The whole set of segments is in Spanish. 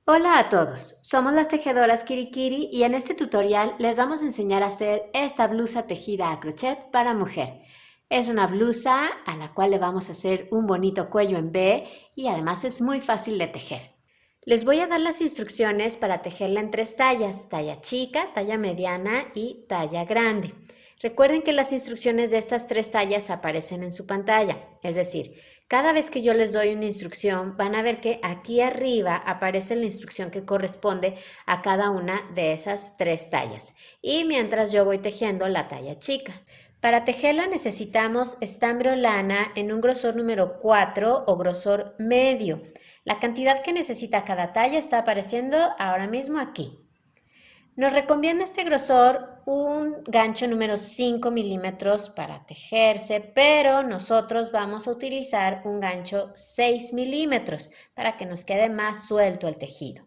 Hola a todos, somos las tejedoras Kirikiri y en este tutorial les vamos a enseñar a hacer esta blusa tejida a crochet para mujer. Es una blusa a la cual le vamos a hacer un bonito cuello en V y además es muy fácil de tejer. Les voy a dar las instrucciones para tejerla en tres tallas, talla chica, talla mediana y talla grande. Recuerden que las instrucciones de estas tres tallas aparecen en su pantalla, es decir, cada vez que yo les doy una instrucción, van a ver que aquí arriba aparece la instrucción que corresponde a cada una de esas tres tallas. Y mientras yo voy tejiendo la talla chica. Para tejerla necesitamos estambre o lana en un grosor número 4 o grosor medio. La cantidad que necesita cada talla está apareciendo ahora mismo aquí. Nos recomienda este grosor un gancho número 5 milímetros para tejerse, pero nosotros vamos a utilizar un gancho 6 milímetros para que nos quede más suelto el tejido.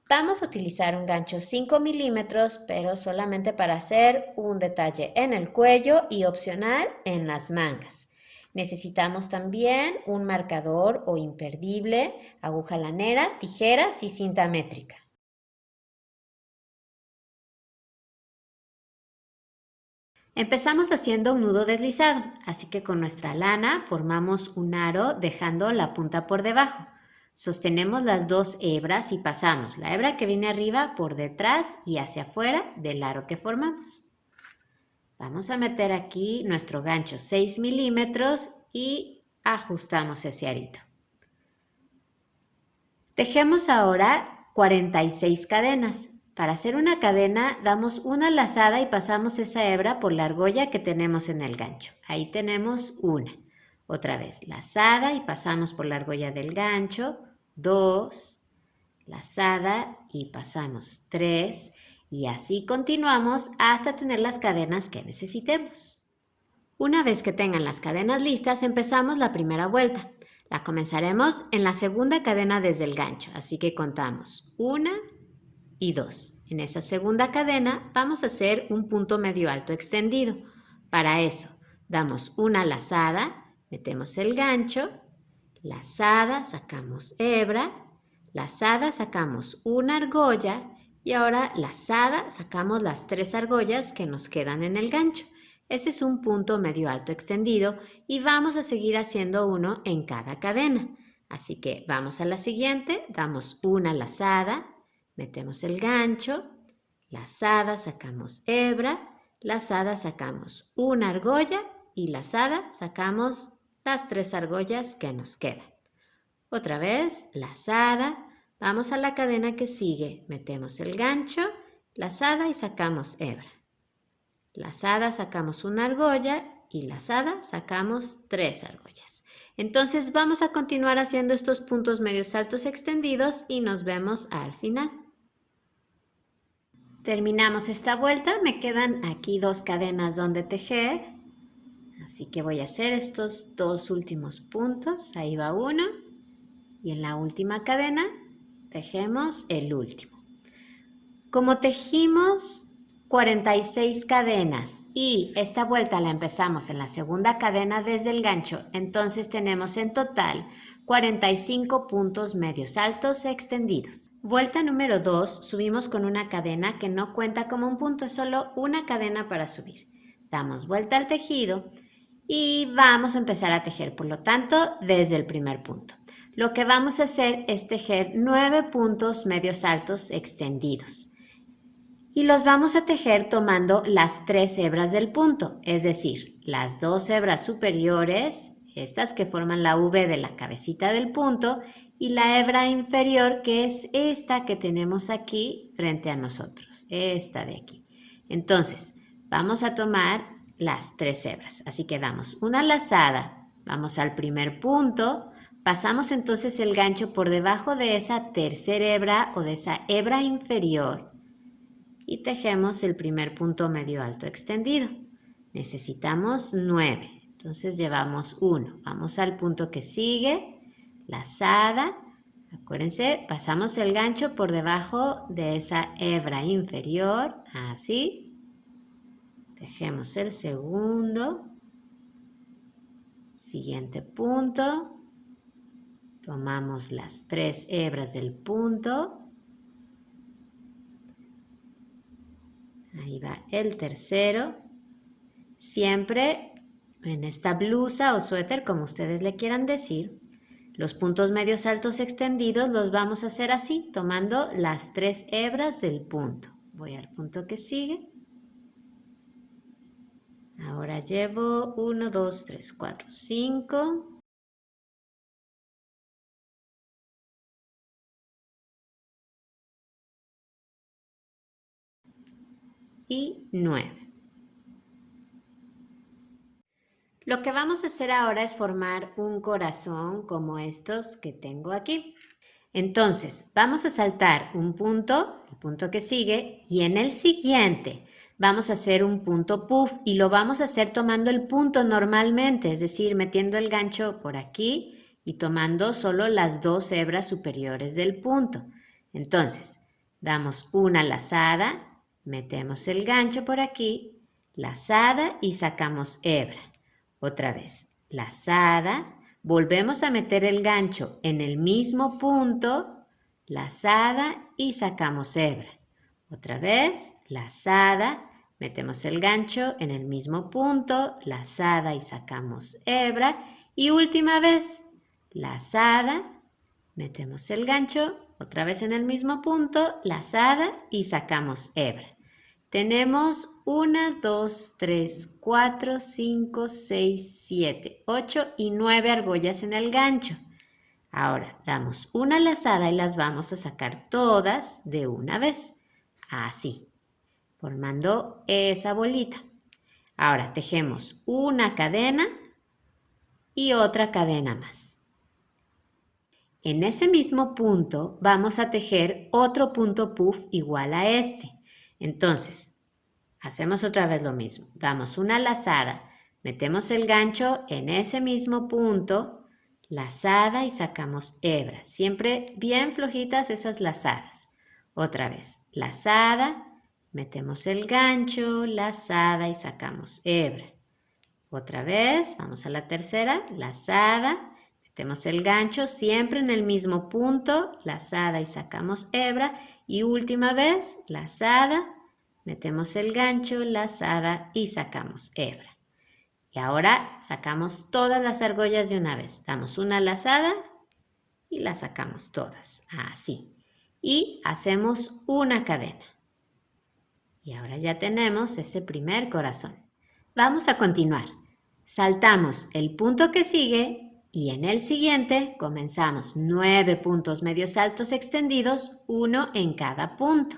Vamos a utilizar un gancho 5 milímetros, pero solamente para hacer un detalle en el cuello y opcional en las mangas. Necesitamos también un marcador o imperdible, aguja lanera, tijeras y cinta métrica. Empezamos haciendo un nudo deslizado, así que con nuestra lana formamos un aro dejando la punta por debajo. Sostenemos las dos hebras y pasamos la hebra que viene arriba por detrás y hacia afuera del aro que formamos. Vamos a meter aquí nuestro gancho 6 milímetros y ajustamos ese arito. Tejemos ahora 46 cadenas. Para hacer una cadena damos una lazada y pasamos esa hebra por la argolla que tenemos en el gancho. Ahí tenemos una. Otra vez, lazada y pasamos por la argolla del gancho. 2, lazada y pasamos 3. Y así continuamos hasta tener las cadenas que necesitemos. Una vez que tengan las cadenas listas, empezamos la primera vuelta. La comenzaremos en la segunda cadena desde el gancho, así que contamos 1 y 2. En esa segunda cadena vamos a hacer un punto medio alto extendido. Para eso, damos una lazada, metemos el gancho, lazada, sacamos hebra, lazada, sacamos una argolla y ahora lazada, sacamos las 3 argollas que nos quedan en el gancho. Ese es un punto medio alto extendido y vamos a seguir haciendo uno en cada cadena. Así que vamos a la siguiente, damos una lazada, metemos el gancho, lazada, sacamos hebra, lazada, sacamos una argolla y lazada, sacamos las 3 argollas que nos quedan. Otra vez, lazada, vamos a la cadena que sigue, metemos el gancho, lazada y sacamos hebra. Lazada sacamos una argolla y lazada sacamos 3 argollas. Entonces vamos a continuar haciendo estos puntos medios altos extendidos y nos vemos al final. Terminamos esta vuelta, me quedan aquí 2 cadenas donde tejer, así que voy a hacer estos 2 últimos puntos, ahí va uno, y en la última cadena tejemos el último. Como tejimos 46 cadenas y esta vuelta la empezamos en la segunda cadena desde el gancho, entonces tenemos en total 45 puntos medios altos extendidos. Vuelta número 2, subimos con una cadena que no cuenta como un punto, es solo una cadena para subir. Damos vuelta al tejido y vamos a empezar a tejer, por lo tanto, desde el primer punto. Lo que vamos a hacer es tejer 9 puntos medios altos extendidos. Y los vamos a tejer tomando las 3 hebras del punto, es decir, las 2 hebras superiores, estas que forman la V de la cabecita del punto, y la hebra inferior que es esta que tenemos aquí frente a nosotros, esta de aquí. Entonces, vamos a tomar las 3 hebras, así que damos una lazada, vamos al primer punto, pasamos entonces el gancho por debajo de esa tercera hebra o de esa hebra inferior, y tejemos el primer punto medio alto extendido. Necesitamos 9, entonces llevamos 1. Vamos al punto que sigue, lazada. Acuérdense, pasamos el gancho por debajo de esa hebra inferior, así. Tejemos el segundo, siguiente punto, Tomamos las 3 hebras del punto. Ahí va el tercero. Siempre en esta blusa o suéter, como ustedes le quieran decir, los puntos medios altos extendidos los vamos a hacer así, tomando las 3 hebras del punto. Voy al punto que sigue. Ahora llevo 1, 2, 3, 4, 5. Y 9. Lo que vamos a hacer ahora es formar un corazón como estos que tengo aquí. Entonces, vamos a saltar un punto, el punto que sigue, y en el siguiente vamos a hacer un punto puff y lo vamos a hacer tomando el punto normalmente, es decir, metiendo el gancho por aquí y tomando solo las 2 hebras superiores del punto. Entonces, damos una lazada, metemos el gancho por aquí, lazada y sacamos hebra. Otra vez, lazada, volvemos a meter el gancho en el mismo punto, lazada y sacamos hebra. Otra vez, lazada, metemos el gancho en el mismo punto, lazada y sacamos hebra. Y última vez, lazada, metemos el gancho otra vez en el mismo punto, lazada y sacamos hebra. Tenemos 1, 2, 3, 4, 5, 6, 7, 8 y 9 argollas en el gancho. Ahora damos una lazada y las vamos a sacar todas de una vez. Así, formando esa bolita. Ahora tejemos una cadena y otra cadena más. En ese mismo punto vamos a tejer otro punto puff igual a este. Entonces, hacemos otra vez lo mismo. Damos una lazada, metemos el gancho en ese mismo punto, lazada y sacamos hebra. Siempre bien flojitas esas lazadas. Otra vez, lazada, metemos el gancho, lazada y sacamos hebra. Otra vez, vamos a la tercera, lazada, metemos el gancho siempre en el mismo punto, lazada y sacamos hebra. Y última vez, lazada, metemos el gancho, lazada y sacamos hebra. Y ahora sacamos todas las argollas de una vez. Damos una lazada y las sacamos todas, así. Y hacemos una cadena. Y ahora ya tenemos ese primer corazón. Vamos a continuar. Saltamos el punto que sigue y en el siguiente comenzamos 9 puntos medios altos extendidos, uno en cada punto.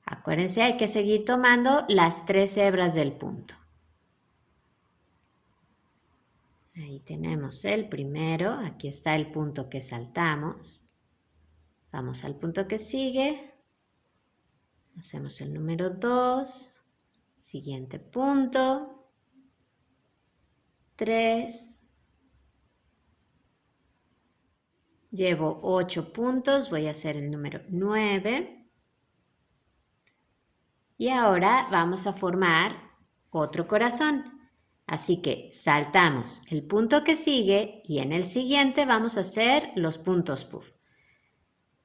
Acuérdense, hay que seguir tomando las 3 hebras del punto. Ahí tenemos el primero, aquí está el punto que saltamos. Vamos al punto que sigue. Hacemos el número 2, siguiente punto, 3. Llevo 8 puntos, voy a hacer el número 9. Y ahora vamos a formar otro corazón. Así que saltamos el punto que sigue y en el siguiente vamos a hacer los puntos puff.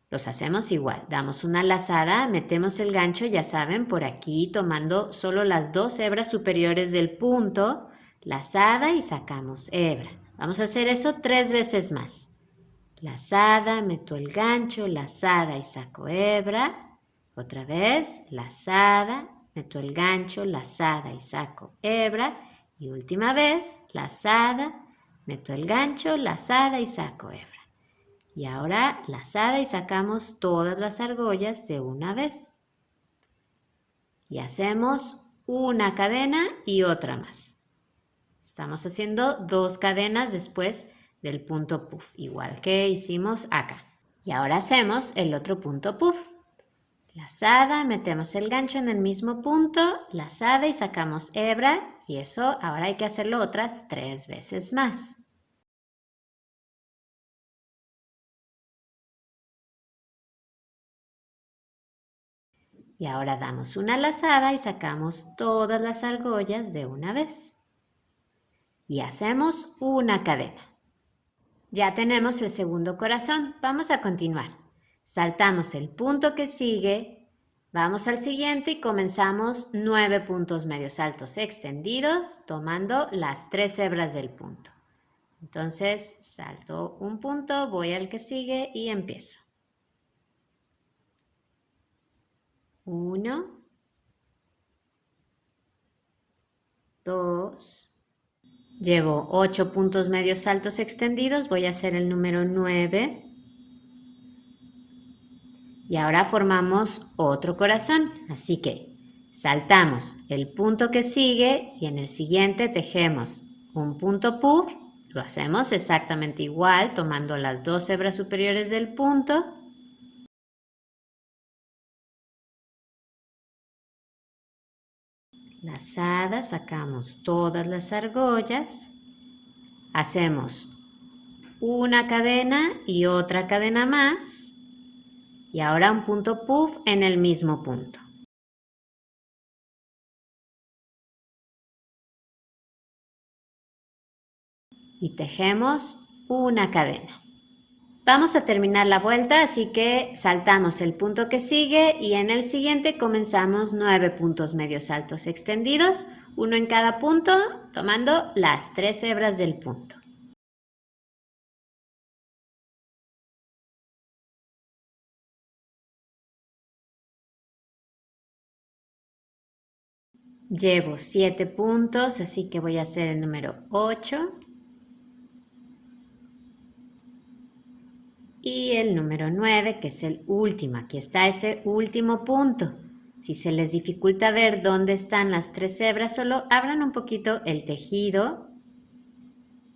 Los hacemos igual, damos una lazada, metemos el gancho, ya saben, por aquí tomando solo las 2 hebras superiores del punto, lazada y sacamos hebra. Vamos a hacer eso 3 veces más. Lazada, meto el gancho, lazada y saco hebra. Otra vez, lazada, meto el gancho, lazada y saco hebra. Y última vez, lazada, meto el gancho, lazada y saco hebra. Y ahora lazada y sacamos todas las argollas de una vez. Y hacemos una cadena y otra más. Estamos haciendo 2 cadenas después del punto puff, igual que hicimos acá. Y ahora hacemos el otro punto puff. Lazada, metemos el gancho en el mismo punto, lazada y sacamos hebra. Y eso ahora hay que hacerlo otras 3 veces más. Y ahora damos una lazada y sacamos todas las argollas de una vez. Y hacemos una cadena. Ya tenemos el segundo corazón. Vamos a continuar. Saltamos el punto que sigue, vamos al siguiente y comenzamos 9 puntos medios altos extendidos, tomando las 3 hebras del punto. Entonces, salto un punto, voy al que sigue y empiezo. 1, 2, llevo 8 puntos medios altos extendidos, voy a hacer el número 9. Y ahora formamos otro corazón, así que saltamos el punto que sigue y en el siguiente tejemos un punto puff. Lo hacemos exactamente igual, tomando las 2 hebras superiores del punto. Lazada, sacamos todas las argollas. Hacemos una cadena y otra cadena más. Y ahora un punto puff en el mismo punto. Y tejemos una cadena. Vamos a terminar la vuelta, así que saltamos el punto que sigue y en el siguiente comenzamos 9 puntos medios altos extendidos, uno en cada punto, tomando las 3 hebras del punto. Llevo 7 puntos, así que voy a hacer el número 8. Y el número 9, que es el último. Aquí está ese último punto. Si se les dificulta ver dónde están las 3 hebras, solo abran un poquito el tejido.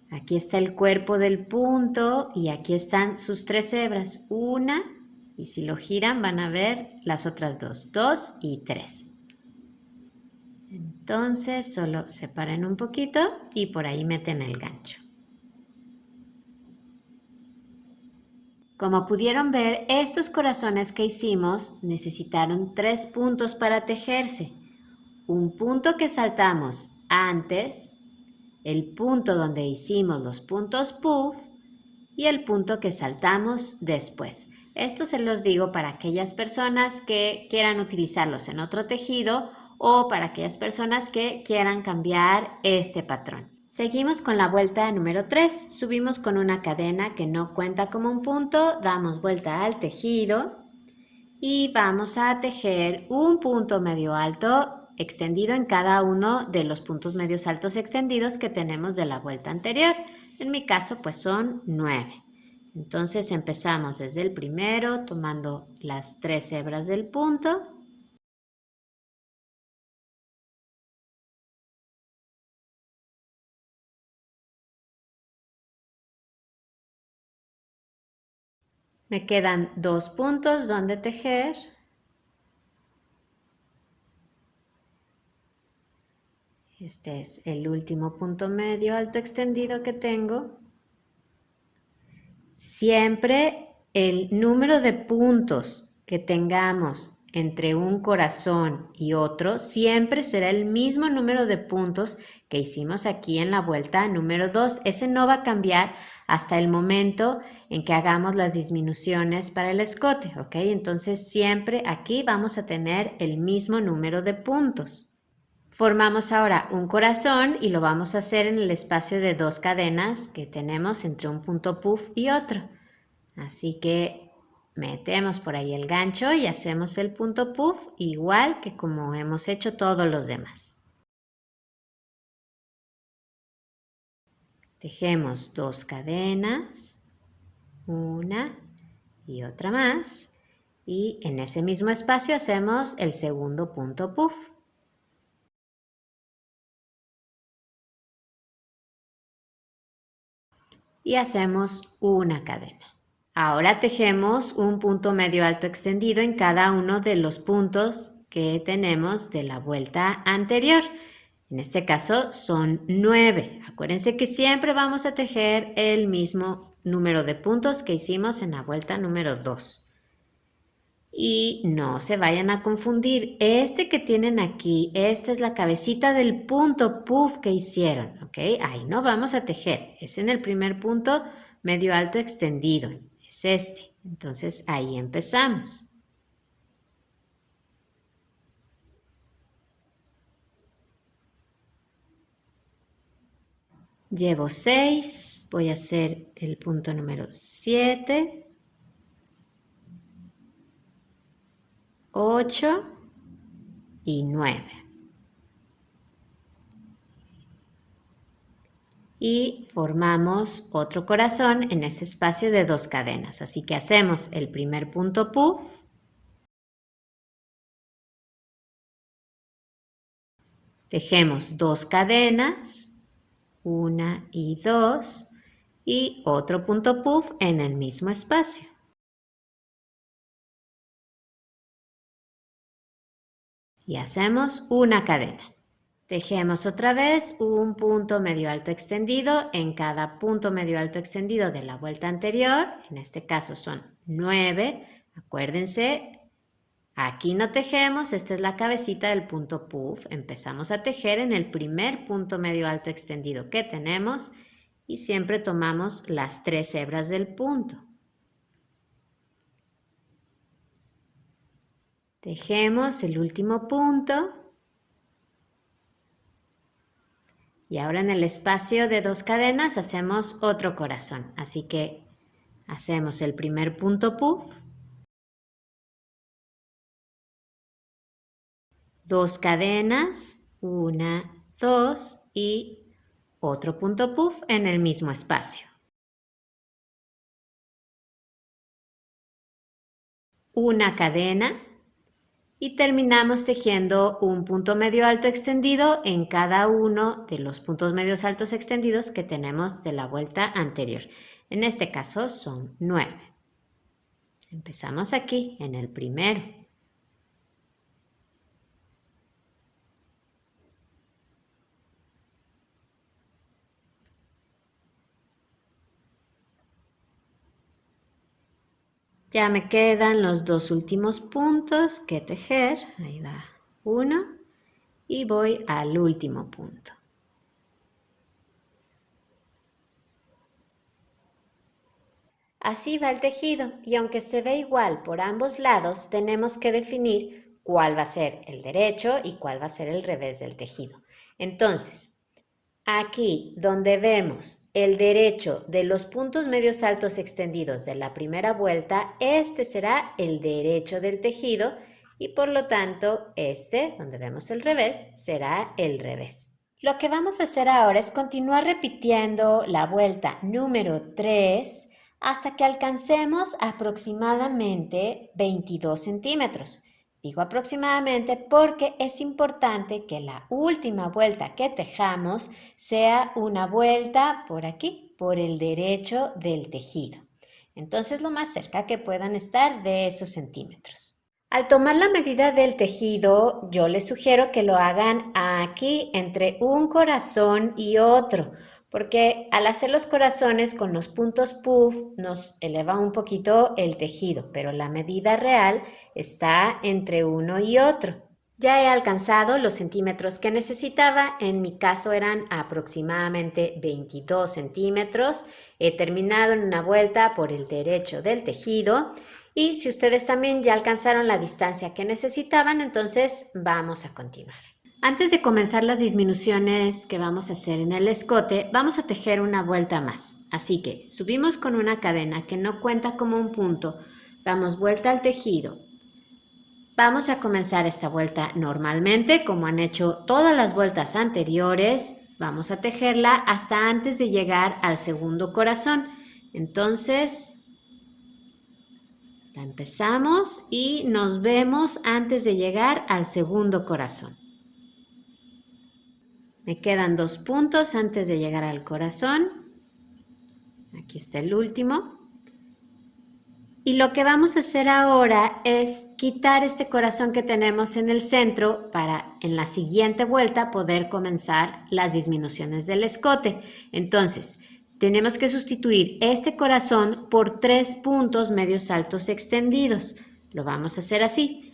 Aquí está el cuerpo del punto y aquí están sus 3 hebras. Una, y si lo giran van a ver las otras dos. 2 y 3. Entonces solo separen un poquito y por ahí meten el gancho. Como pudieron ver, estos corazones que hicimos necesitaron 3 puntos para tejerse. Un punto que saltamos antes, el punto donde hicimos los puntos puff y el punto que saltamos después. Esto se los digo para aquellas personas que quieran utilizarlos en otro tejido o para aquellas personas que quieran cambiar este patrón. Seguimos con la vuelta número 3. Subimos con una cadena que no cuenta como un punto, damos vuelta al tejido y vamos a tejer un punto medio alto extendido en cada uno de los puntos medios altos extendidos que tenemos de la vuelta anterior. En mi caso pues son 9. Entonces empezamos desde el primero tomando las 3 hebras del punto. Me quedan 2 puntos donde tejer. Este es el último punto medio alto extendido que tengo. Siempre el número de puntos que tengamos entre un corazón y otro siempre será el mismo número de puntos que hicimos aquí en la vuelta número 2. Ese no va a cambiar hasta el momento en que hagamos las disminuciones para el escote, ¿ok? Entonces siempre aquí vamos a tener el mismo número de puntos. Formamos ahora un corazón y lo vamos a hacer en el espacio de 2 cadenas que tenemos entre un punto puff y otro. Así que metemos por ahí el gancho y hacemos el punto puff igual que como hemos hecho todos los demás. Tejemos 2 cadenas, una y otra más, y en ese mismo espacio hacemos el segundo punto puff. Y hacemos una cadena. Ahora tejemos un punto medio alto extendido en cada uno de los puntos que tenemos de la vuelta anterior. En este caso son 9. Acuérdense que siempre vamos a tejer el mismo número de puntos que hicimos en la vuelta número 2. Y no se vayan a confundir. Este que tienen aquí, esta es la cabecita del punto puff que hicieron, ¿ok? Ahí no vamos a tejer. Es en el primer punto medio alto extendido, es este. Entonces ahí empezamos. Llevo 6, voy a hacer el punto número 7, 8 y 9. Y formamos otro corazón en ese espacio de 2 cadenas. Así que hacemos el primer punto puff, tejemos 2 cadenas, 1 y 2, y otro punto puff en el mismo espacio. Y hacemos una cadena. Tejemos otra vez un punto medio alto extendido en cada punto medio alto extendido de la vuelta anterior. En este caso son 9. Acuérdense, aquí no tejemos, esta es la cabecita del punto puff. Empezamos a tejer en el primer punto medio alto extendido que tenemos y siempre tomamos las 3 hebras del punto. Tejemos el último punto. Y ahora en el espacio de 2 cadenas hacemos otro corazón. Así que hacemos el primer punto puff, 2 cadenas, 1, 2 y otro punto puff en el mismo espacio. Una cadena y terminamos tejiendo un punto medio alto extendido en cada uno de los puntos medios altos extendidos que tenemos de la vuelta anterior. En este caso son 9. Empezamos aquí en el primero. Ya me quedan los 2 últimos puntos que tejer. Ahí va uno. Y voy al último punto. Así va el tejido y aunque se ve igual por ambos lados, tenemos que definir cuál va a ser el derecho y cuál va a ser el revés del tejido. Entonces, aquí donde vemos el derecho de los puntos medios altos extendidos de la primera vuelta, este será el derecho del tejido y por lo tanto este, donde vemos el revés, será el revés. Lo que vamos a hacer ahora es continuar repitiendo la vuelta número 3 hasta que alcancemos aproximadamente 22 centímetros. Digo aproximadamente porque es importante que la última vuelta que tejamos sea una vuelta por aquí, por el derecho del tejido. Entonces lo más cerca que puedan estar de esos centímetros. Al tomar la medida del tejido, yo les sugiero que lo hagan aquí entre un corazón y otro, porque al hacer los corazones con los puntos puff nos eleva un poquito el tejido, pero la medida real está entre uno y otro. Ya he alcanzado los centímetros que necesitaba, en mi caso eran aproximadamente 22 centímetros. He terminado en una vuelta por el derecho del tejido y si ustedes también ya alcanzaron la distancia que necesitaban, entonces vamos a continuar. Antes de comenzar las disminuciones que vamos a hacer en el escote, vamos a tejer una vuelta más. Así que subimos con una cadena que no cuenta como un punto, damos vuelta al tejido. Vamos a comenzar esta vuelta normalmente, como han hecho todas las vueltas anteriores. Vamos a tejerla hasta antes de llegar al segundo corazón. Entonces, la empezamos y nos vemos antes de llegar al segundo corazón. Me quedan 2 puntos antes de llegar al corazón. Aquí está el último. Y lo que vamos a hacer ahora es quitar este corazón que tenemos en el centro para en la siguiente vuelta poder comenzar las disminuciones del escote. Entonces, tenemos que sustituir este corazón por 3 puntos medios altos extendidos. Lo vamos a hacer así.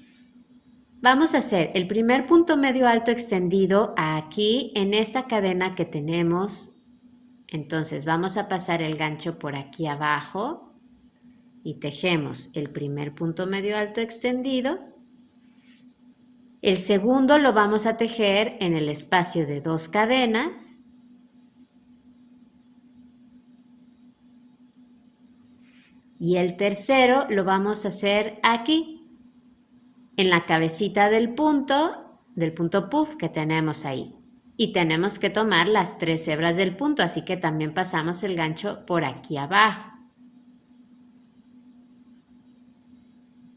Vamos a hacer el primer punto medio alto extendido aquí en esta cadena que tenemos Entonces vamos a pasar el gancho por aquí abajo y tejemos el primer punto medio alto extendido. El segundo lo vamos a tejer en el espacio de 2 cadenas. Y el tercero lo vamos a hacer aquí, en la cabecita del punto puff que tenemos ahí. Y tenemos que tomar las 3 hebras del punto, así que también pasamos el gancho por aquí abajo.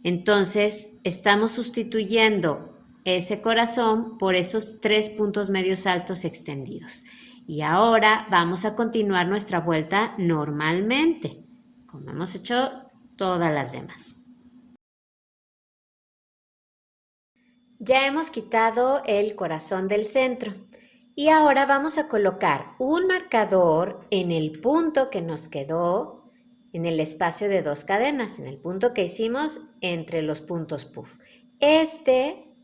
Entonces, estamos sustituyendo ese corazón por esos 3 puntos medios altos extendidos. Y ahora vamos a continuar nuestra vuelta normalmente, como hemos hecho todas las demás. Ya hemos quitado el corazón del centro y ahora vamos a colocar un marcador en el punto que nos quedó en el espacio de 2 cadenas, en el punto que hicimos entre los puntos puff.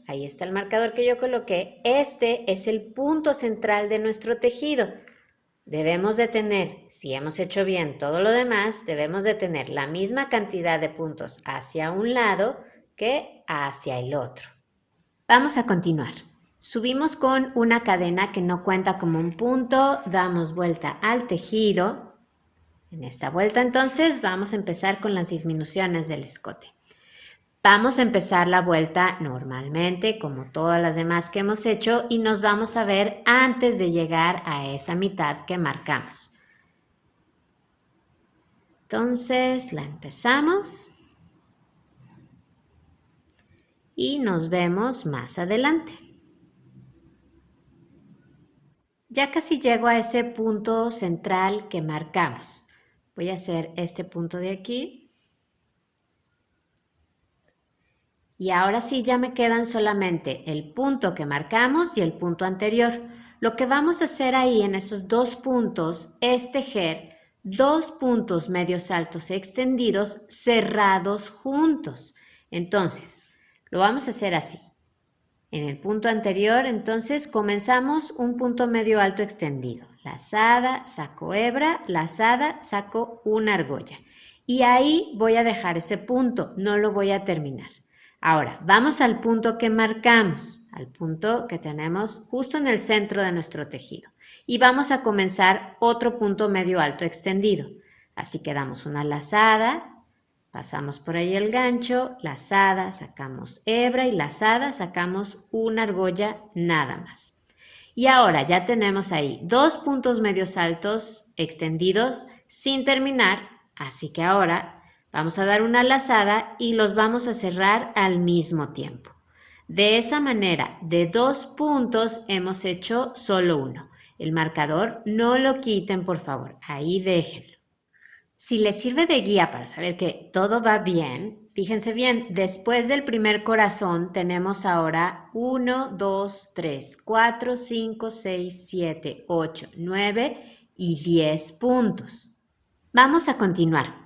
Ahí está el marcador que yo coloqué, este es el punto central de nuestro tejido. Debemos de tener, si hemos hecho bien todo lo demás, debemos de tener la misma cantidad de puntos hacia un lado que hacia el otro. Vamos a continuar. Subimos con una cadena que no cuenta como un punto, damos vuelta al tejido. En esta vuelta entonces vamos a empezar con las disminuciones del escote. Vamos a empezar la vuelta normalmente, como todas las demás que hemos hecho, y nos vamos a ver antes de llegar a esa mitad que marcamos. Entonces la empezamos y nos vemos más adelante. Ya casi llego a ese punto central que marcamos. Voy a hacer este punto de aquí. Y ahora sí ya me quedan solamente el punto que marcamos y el punto anterior. Lo que vamos a hacer ahí en esos 2 puntos es tejer 2 puntos medios altos extendidos cerrados juntos. Entonces, lo vamos a hacer así. En el punto anterior, entonces, comenzamos un punto medio alto extendido. Lazada, saco hebra, lazada, saco una argolla. Y ahí voy a dejar ese punto, no lo voy a terminar. Ahora, vamos al punto que marcamos, al punto que tenemos justo en el centro de nuestro tejido. Y vamos a comenzar otro punto medio alto extendido. Así que damos una lazada, pasamos por ahí el gancho, lazada, sacamos hebra y lazada, sacamos una argolla nada más. Y ahora ya tenemos ahí 2 puntos medios altos extendidos sin terminar, así que ahora vamos a dar una lazada y los vamos a cerrar al mismo tiempo. De esa manera, de 2 puntos hemos hecho solo uno. El marcador no lo quiten, por favor, ahí déjenlo. Si les sirve de guía para saber que todo va bien, fíjense bien, después del primer corazón tenemos ahora 1, 2, 3, 4, 5, 6, 7, 8, 9 y 10 puntos. Vamos a continuar.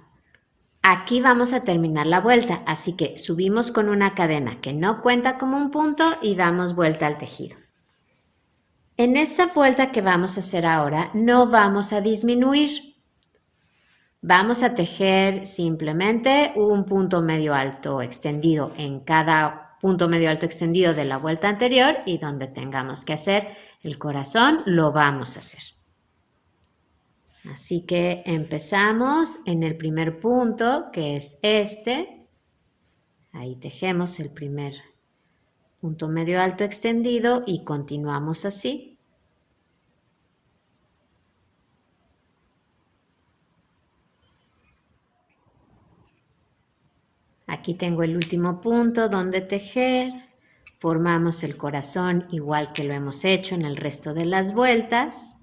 Aquí vamos a terminar la vuelta, así que subimos con una cadena que no cuenta como un punto y damos vuelta al tejido. En esta vuelta que vamos a hacer ahora no vamos a disminuir. Vamos a tejer simplemente un punto medio alto extendido en cada punto medio alto extendido de la vuelta anterior y donde tengamos que hacer el corazón lo vamos a hacer. Así que empezamos en el primer punto, que es este. Ahí tejemos el primer punto medio alto extendido y continuamos así. Aquí tengo el último punto donde tejer. Formamos el corazón igual que lo hemos hecho en el resto de las vueltas.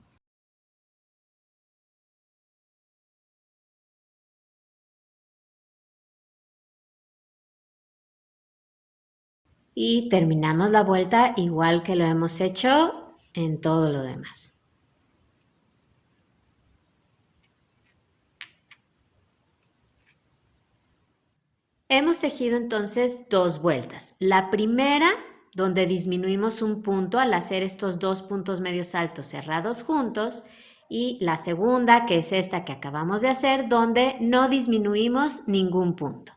Y terminamos la vuelta igual que lo hemos hecho en todo lo demás. Hemos tejido entonces 2 vueltas. La primera, donde disminuimos un punto al hacer estos 2 puntos medios altos cerrados juntos, y la segunda, que es esta que acabamos de hacer, donde no disminuimos ningún punto.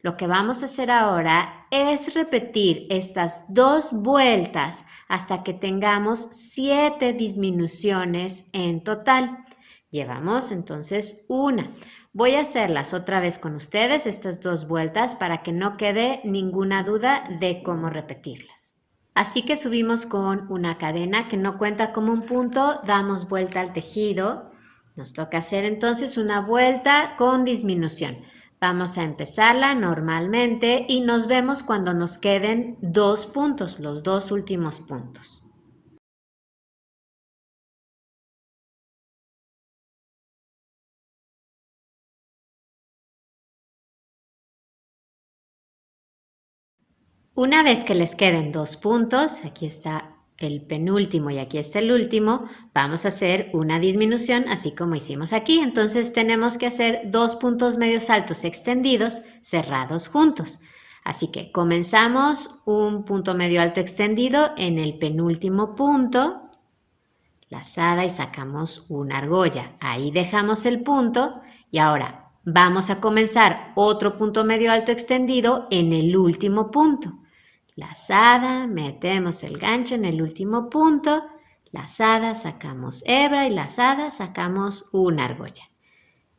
Lo que vamos a hacer ahora es repetir estas 2 vueltas hasta que tengamos 7 disminuciones en total. Llevamos entonces una. Voy a hacerlas otra vez con ustedes, estas 2 vueltas, para que no quede ninguna duda de cómo repetirlas. Así que subimos con una cadena que no cuenta como un punto, damos vuelta al tejido. Nos toca hacer entonces una vuelta con disminución. Vamos a empezarla normalmente y nos vemos cuando nos queden 2 puntos, los 2 últimos puntos. Una vez que les queden 2 puntos, aquí está el penúltimo y aquí está el último, vamos a hacer una disminución así como hicimos aquí. Entonces tenemos que hacer 2 puntos medios altos extendidos cerrados juntos. Así que comenzamos un punto medio alto extendido en el penúltimo punto, lazada y sacamos una argolla. Ahí dejamos el punto y ahora vamos a comenzar otro punto medio alto extendido en el último punto. Lazada, metemos el gancho en el último punto, lazada, sacamos hebra y lazada, sacamos una argolla.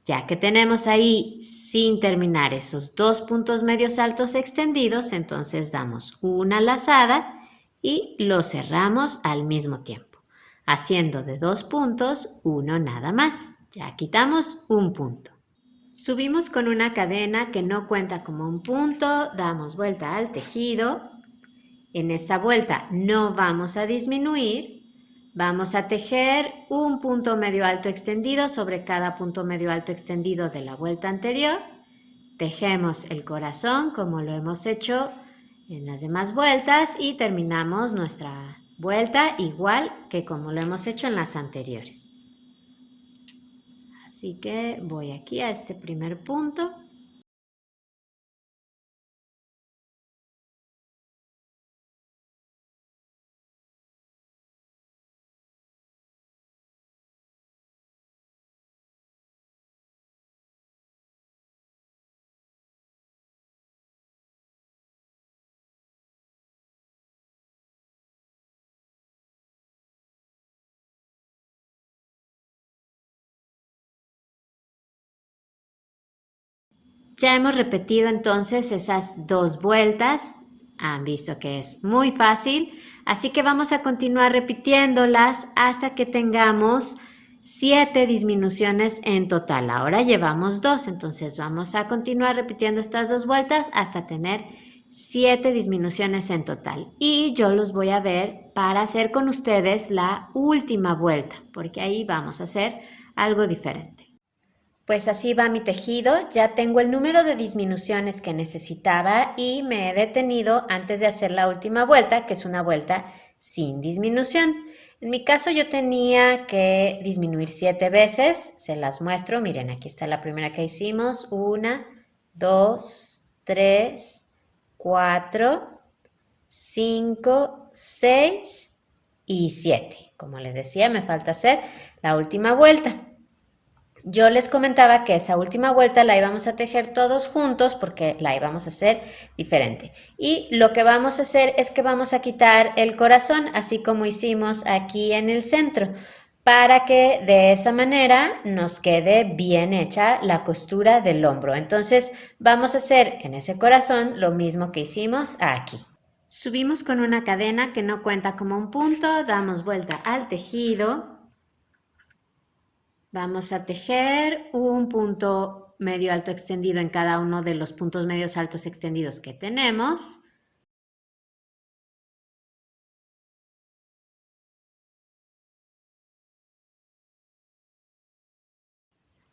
Ya que tenemos ahí sin terminar esos 2 puntos medios altos extendidos, entonces damos una lazada y lo cerramos al mismo tiempo, haciendo de 2 puntos uno nada más. Ya quitamos un punto. Subimos con una cadena que no cuenta como un punto, damos vuelta al tejido. En esta vuelta no vamos a disminuir, vamos a tejer un punto medio alto extendido sobre cada punto medio alto extendido de la vuelta anterior. Tejemos el corazón como lo hemos hecho en las demás vueltas y terminamos nuestra vuelta igual que como lo hemos hecho en las anteriores. Así que voy aquí a este primer punto. Ya hemos repetido entonces esas 2 vueltas. Han visto que es muy fácil, así que vamos a continuar repitiéndolas hasta que tengamos 7 disminuciones en total. Ahora llevamos 2, entonces vamos a continuar repitiendo estas 2 vueltas hasta tener 7 disminuciones en total. Y yo los voy a ver para hacer con ustedes la última vuelta, porque ahí vamos a hacer algo diferente. Pues así va mi tejido, ya tengo el número de disminuciones que necesitaba y me he detenido antes de hacer la última vuelta, que es una vuelta sin disminución. En mi caso yo tenía que disminuir 7 veces, se las muestro, miren, aquí está la primera que hicimos, 1, 2, 3, 4, 5, 6 y 7. Como les decía, me falta hacer la última vuelta. Yo les comentaba que esa última vuelta la íbamos a tejer todos juntos porque la íbamos a hacer diferente. Y lo que vamos a hacer es que vamos a quitar el corazón, así como hicimos aquí en el centro, para que de esa manera nos quede bien hecha la costura del hombro. Entonces vamos a hacer en ese corazón lo mismo que hicimos aquí. Subimos con una cadena que no cuenta como un punto, damos vuelta al tejido. Vamos a tejer un punto medio alto extendido en cada uno de los puntos medios altos extendidos que tenemos.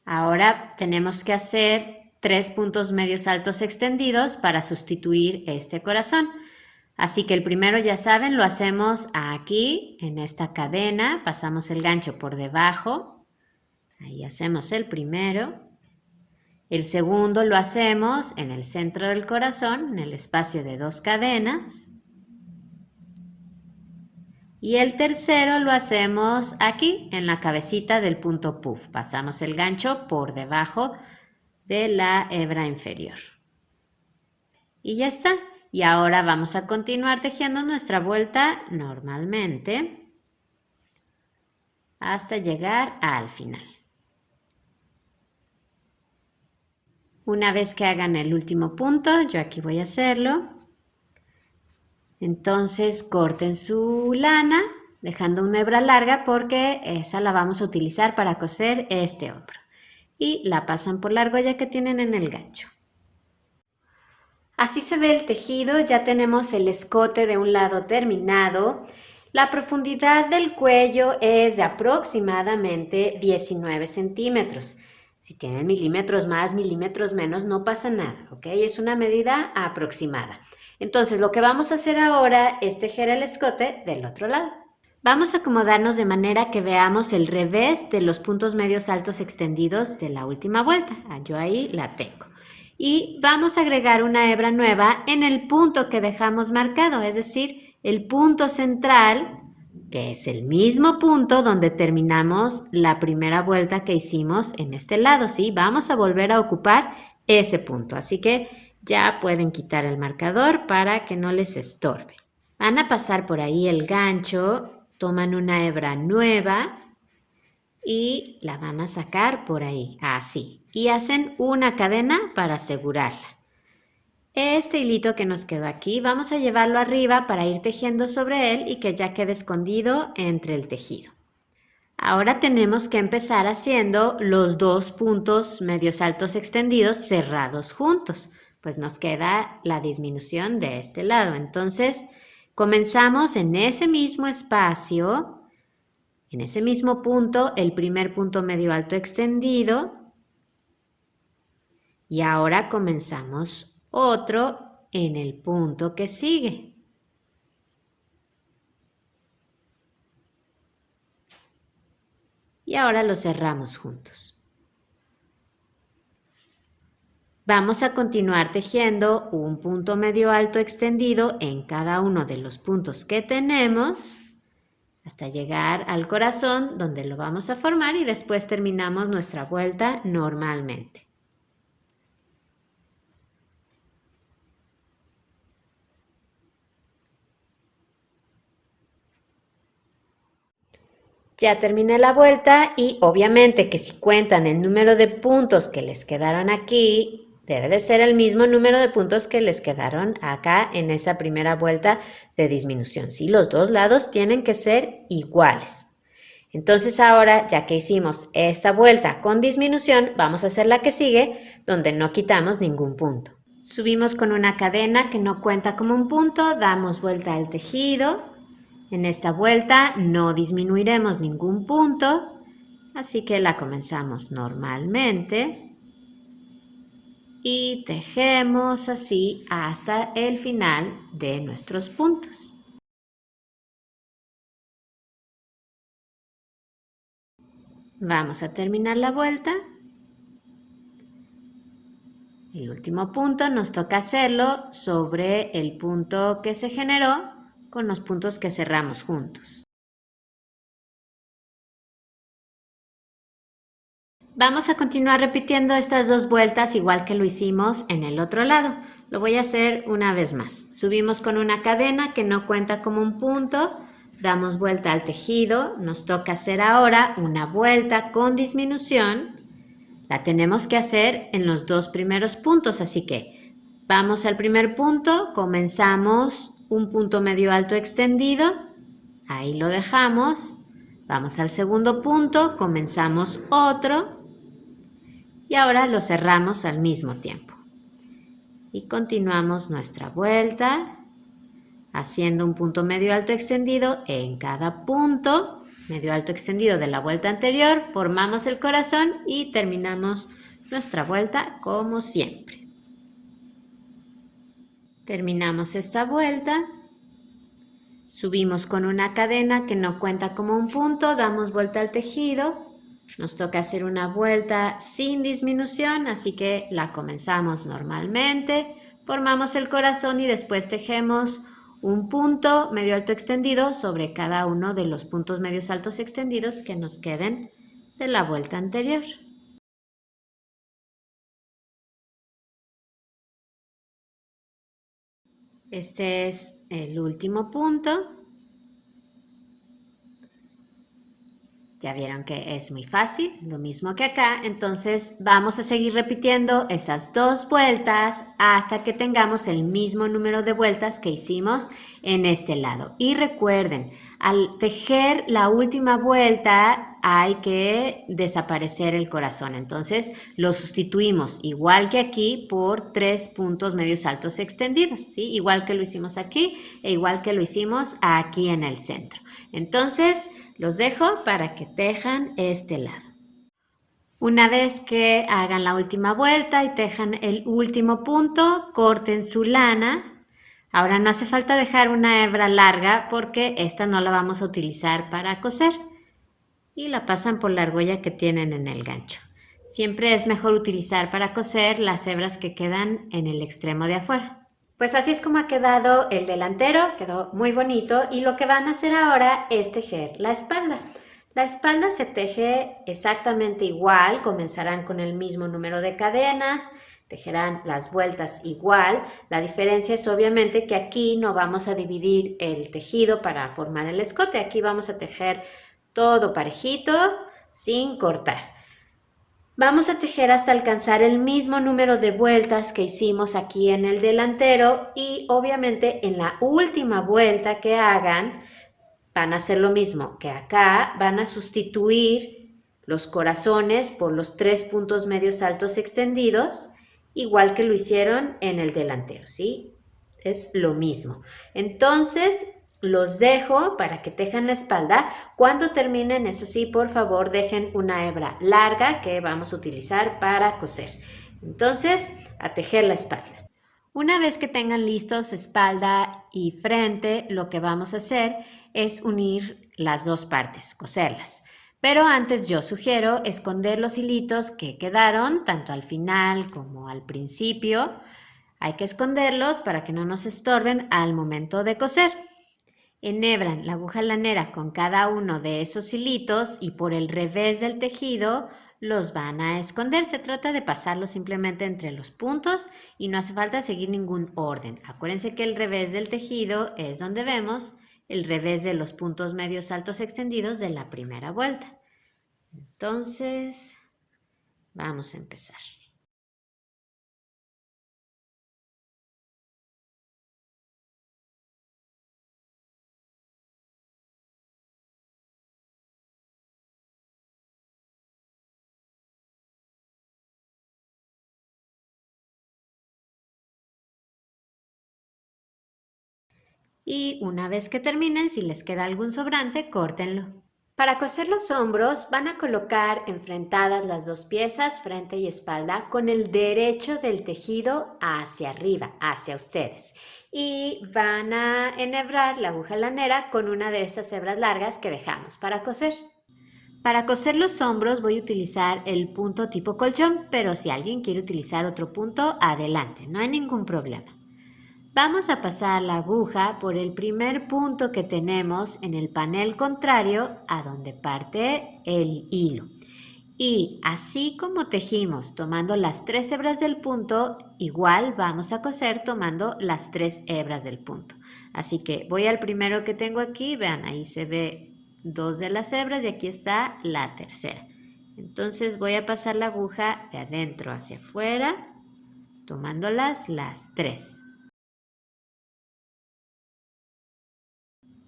Ahora tenemos que hacer 3 puntos medios altos extendidos para sustituir este corazón. Así que el primero, ya saben, lo hacemos aquí en esta cadena, pasamos el gancho por debajo, ahí hacemos el primero. El segundo lo hacemos en el centro del corazón, en el espacio de 2 cadenas. Y el tercero lo hacemos aquí, en la cabecita del punto puff. Pasamos el gancho por debajo de la hebra inferior. Y ya está. Y ahora vamos a continuar tejiendo nuestra vuelta normalmente hasta llegar al final. Una vez que hagan el último punto, yo aquí voy a hacerlo. Entonces corten su lana, dejando una hebra larga porque esa la vamos a utilizar para coser este hombro. Y la pasan por la argolla que tienen en el gancho. Así se ve el tejido, ya tenemos el escote de un lado terminado. La profundidad del cuello es de aproximadamente 19 centímetros. Si tienen milímetros más, milímetros menos, no pasa nada, ¿ok? Es una medida aproximada. Entonces, lo que vamos a hacer ahora es tejer el escote del otro lado. Vamos a acomodarnos de manera que veamos el revés de los puntos medios altos extendidos de la última vuelta. Yo ahí la tengo. Y vamos a agregar una hebra nueva en el punto que dejamos marcado, es decir, el punto central, que es el mismo punto donde terminamos la primera vuelta que hicimos en este lado, ¿sí? Vamos a volver a ocupar ese punto, así que ya pueden quitar el marcador para que no les estorbe. Van a pasar por ahí el gancho, toman una hebra nueva y la van a sacar por ahí, así, y hacen una cadena para asegurarla. Este hilito que nos quedó aquí, vamos a llevarlo arriba para ir tejiendo sobre él y que ya quede escondido entre el tejido. Ahora tenemos que empezar haciendo los dos puntos medios altos extendidos cerrados juntos, pues nos queda la disminución de este lado. Entonces, comenzamos en ese mismo espacio. En ese mismo punto, el primer punto medio alto extendido. Y ahora comenzamos otro en el punto que sigue. Y ahora lo cerramos juntos. Vamos a continuar tejiendo un punto medio alto extendido en cada uno de los puntos que tenemos, hasta llegar al corazón donde lo vamos a formar y después terminamos nuestra vuelta normalmente. Ya terminé la vuelta y obviamente que si cuentan el número de puntos que les quedaron aquí, debe de ser el mismo número de puntos que les quedaron acá en esa primera vuelta de disminución. Sí, los dos lados tienen que ser iguales. Entonces ahora, ya que hicimos esta vuelta con disminución, vamos a hacer la que sigue, donde no quitamos ningún punto. Subimos con una cadena que no cuenta como un punto, damos vuelta al tejido. En esta vuelta no disminuiremos ningún punto, así que la comenzamos normalmente y tejemos así hasta el final de nuestros puntos. Vamos a terminar la vuelta. El último punto nos toca hacerlo sobre el punto que se generó con los puntos que cerramos juntos. Vamos a continuar repitiendo estas dos vueltas igual que lo hicimos en el otro lado. Lo voy a hacer una vez más. Subimos con una cadena que no cuenta como un punto, damos vuelta al tejido, nos toca hacer ahora una vuelta con disminución. La tenemos que hacer en los dos primeros puntos, así que vamos al primer punto, comenzamos un punto medio alto extendido, ahí lo dejamos, vamos al segundo punto, comenzamos otro y ahora lo cerramos al mismo tiempo. Y continuamos nuestra vuelta haciendo un punto medio alto extendido en cada punto medio alto extendido de la vuelta anterior, formamos el corazón y terminamos nuestra vuelta como siempre. Terminamos esta vuelta, subimos con una cadena que no cuenta como un punto, damos vuelta al tejido, nos toca hacer una vuelta sin disminución, así que la comenzamos normalmente, formamos el corazón y después tejemos un punto medio alto extendido sobre cada uno de los puntos medios altos extendidos que nos queden de la vuelta anterior. Este es el último punto. Ya vieron que es muy fácil, lo mismo que acá. Entonces vamos a seguir repitiendo esas 2 vueltas hasta que tengamos el mismo número de vueltas que hicimos en este lado. Y recuerden, al tejer la última vuelta hay que desaparecer el corazón. Entonces lo sustituimos igual que aquí por 3 puntos medios altos extendidos, ¿sí? Igual que lo hicimos aquí e igual que lo hicimos aquí en el centro. Entonces los dejo para que tejan este lado. Una vez que hagan la última vuelta y tejan el último punto, corten su lana. Ahora no hace falta dejar una hebra larga porque esta no la vamos a utilizar para coser. Y la pasan por la argolla que tienen en el gancho. Siempre es mejor utilizar para coser las hebras que quedan en el extremo de afuera. Pues así es como ha quedado el delantero, quedó muy bonito y lo que van a hacer ahora es tejer la espalda. La espalda se teje exactamente igual, comenzarán con el mismo número de cadenas, tejerán las vueltas igual. La diferencia es obviamente que aquí no vamos a dividir el tejido para formar el escote, aquí vamos a tejer todo parejito sin cortar. Vamos a tejer hasta alcanzar el mismo número de vueltas que hicimos aquí en el delantero y obviamente en la última vuelta que hagan van a hacer lo mismo que acá, van a sustituir los corazones por los 3 puntos medios altos extendidos, igual que lo hicieron en el delantero, ¿sí? Es lo mismo. Entonces, los dejo para que tejan la espalda. Cuando terminen, eso sí, por favor, dejen una hebra larga que vamos a utilizar para coser. Entonces, a tejer la espalda. Una vez que tengan listos espalda y frente, lo que vamos a hacer es unir las 2 partes, coserlas. Pero antes yo sugiero esconder los hilitos que quedaron, tanto al final como al principio. Hay que esconderlos para que no nos estorben al momento de coser. Enhebran la aguja lanera con cada uno de esos hilitos y por el revés del tejido los van a esconder. Se trata de pasarlos simplemente entre los puntos y no hace falta seguir ningún orden. Acuérdense que el revés del tejido es donde vemos el revés de los puntos medios altos extendidos de la primera vuelta. Entonces, vamos a empezar. Y una vez que terminen, si les queda algún sobrante, córtenlo. Para coser los hombros van a colocar enfrentadas las 2 piezas, frente y espalda, con el derecho del tejido hacia arriba, hacia ustedes. Y van a enhebrar la aguja lanera con una de esas hebras largas que dejamos para coser. Para coser los hombros voy a utilizar el punto tipo colchón, pero si alguien quiere utilizar otro punto, adelante, no hay ningún problema. Vamos a pasar la aguja por el primer punto que tenemos en el panel contrario a donde parte el hilo. Y así como tejimos tomando las 3 hebras del punto, igual vamos a coser tomando las 3 hebras del punto. Así que voy al primero que tengo aquí, vean, ahí se ve 2 de las hebras y aquí está la tercera. Entonces voy a pasar la aguja de adentro hacia afuera, tomándolas las 3.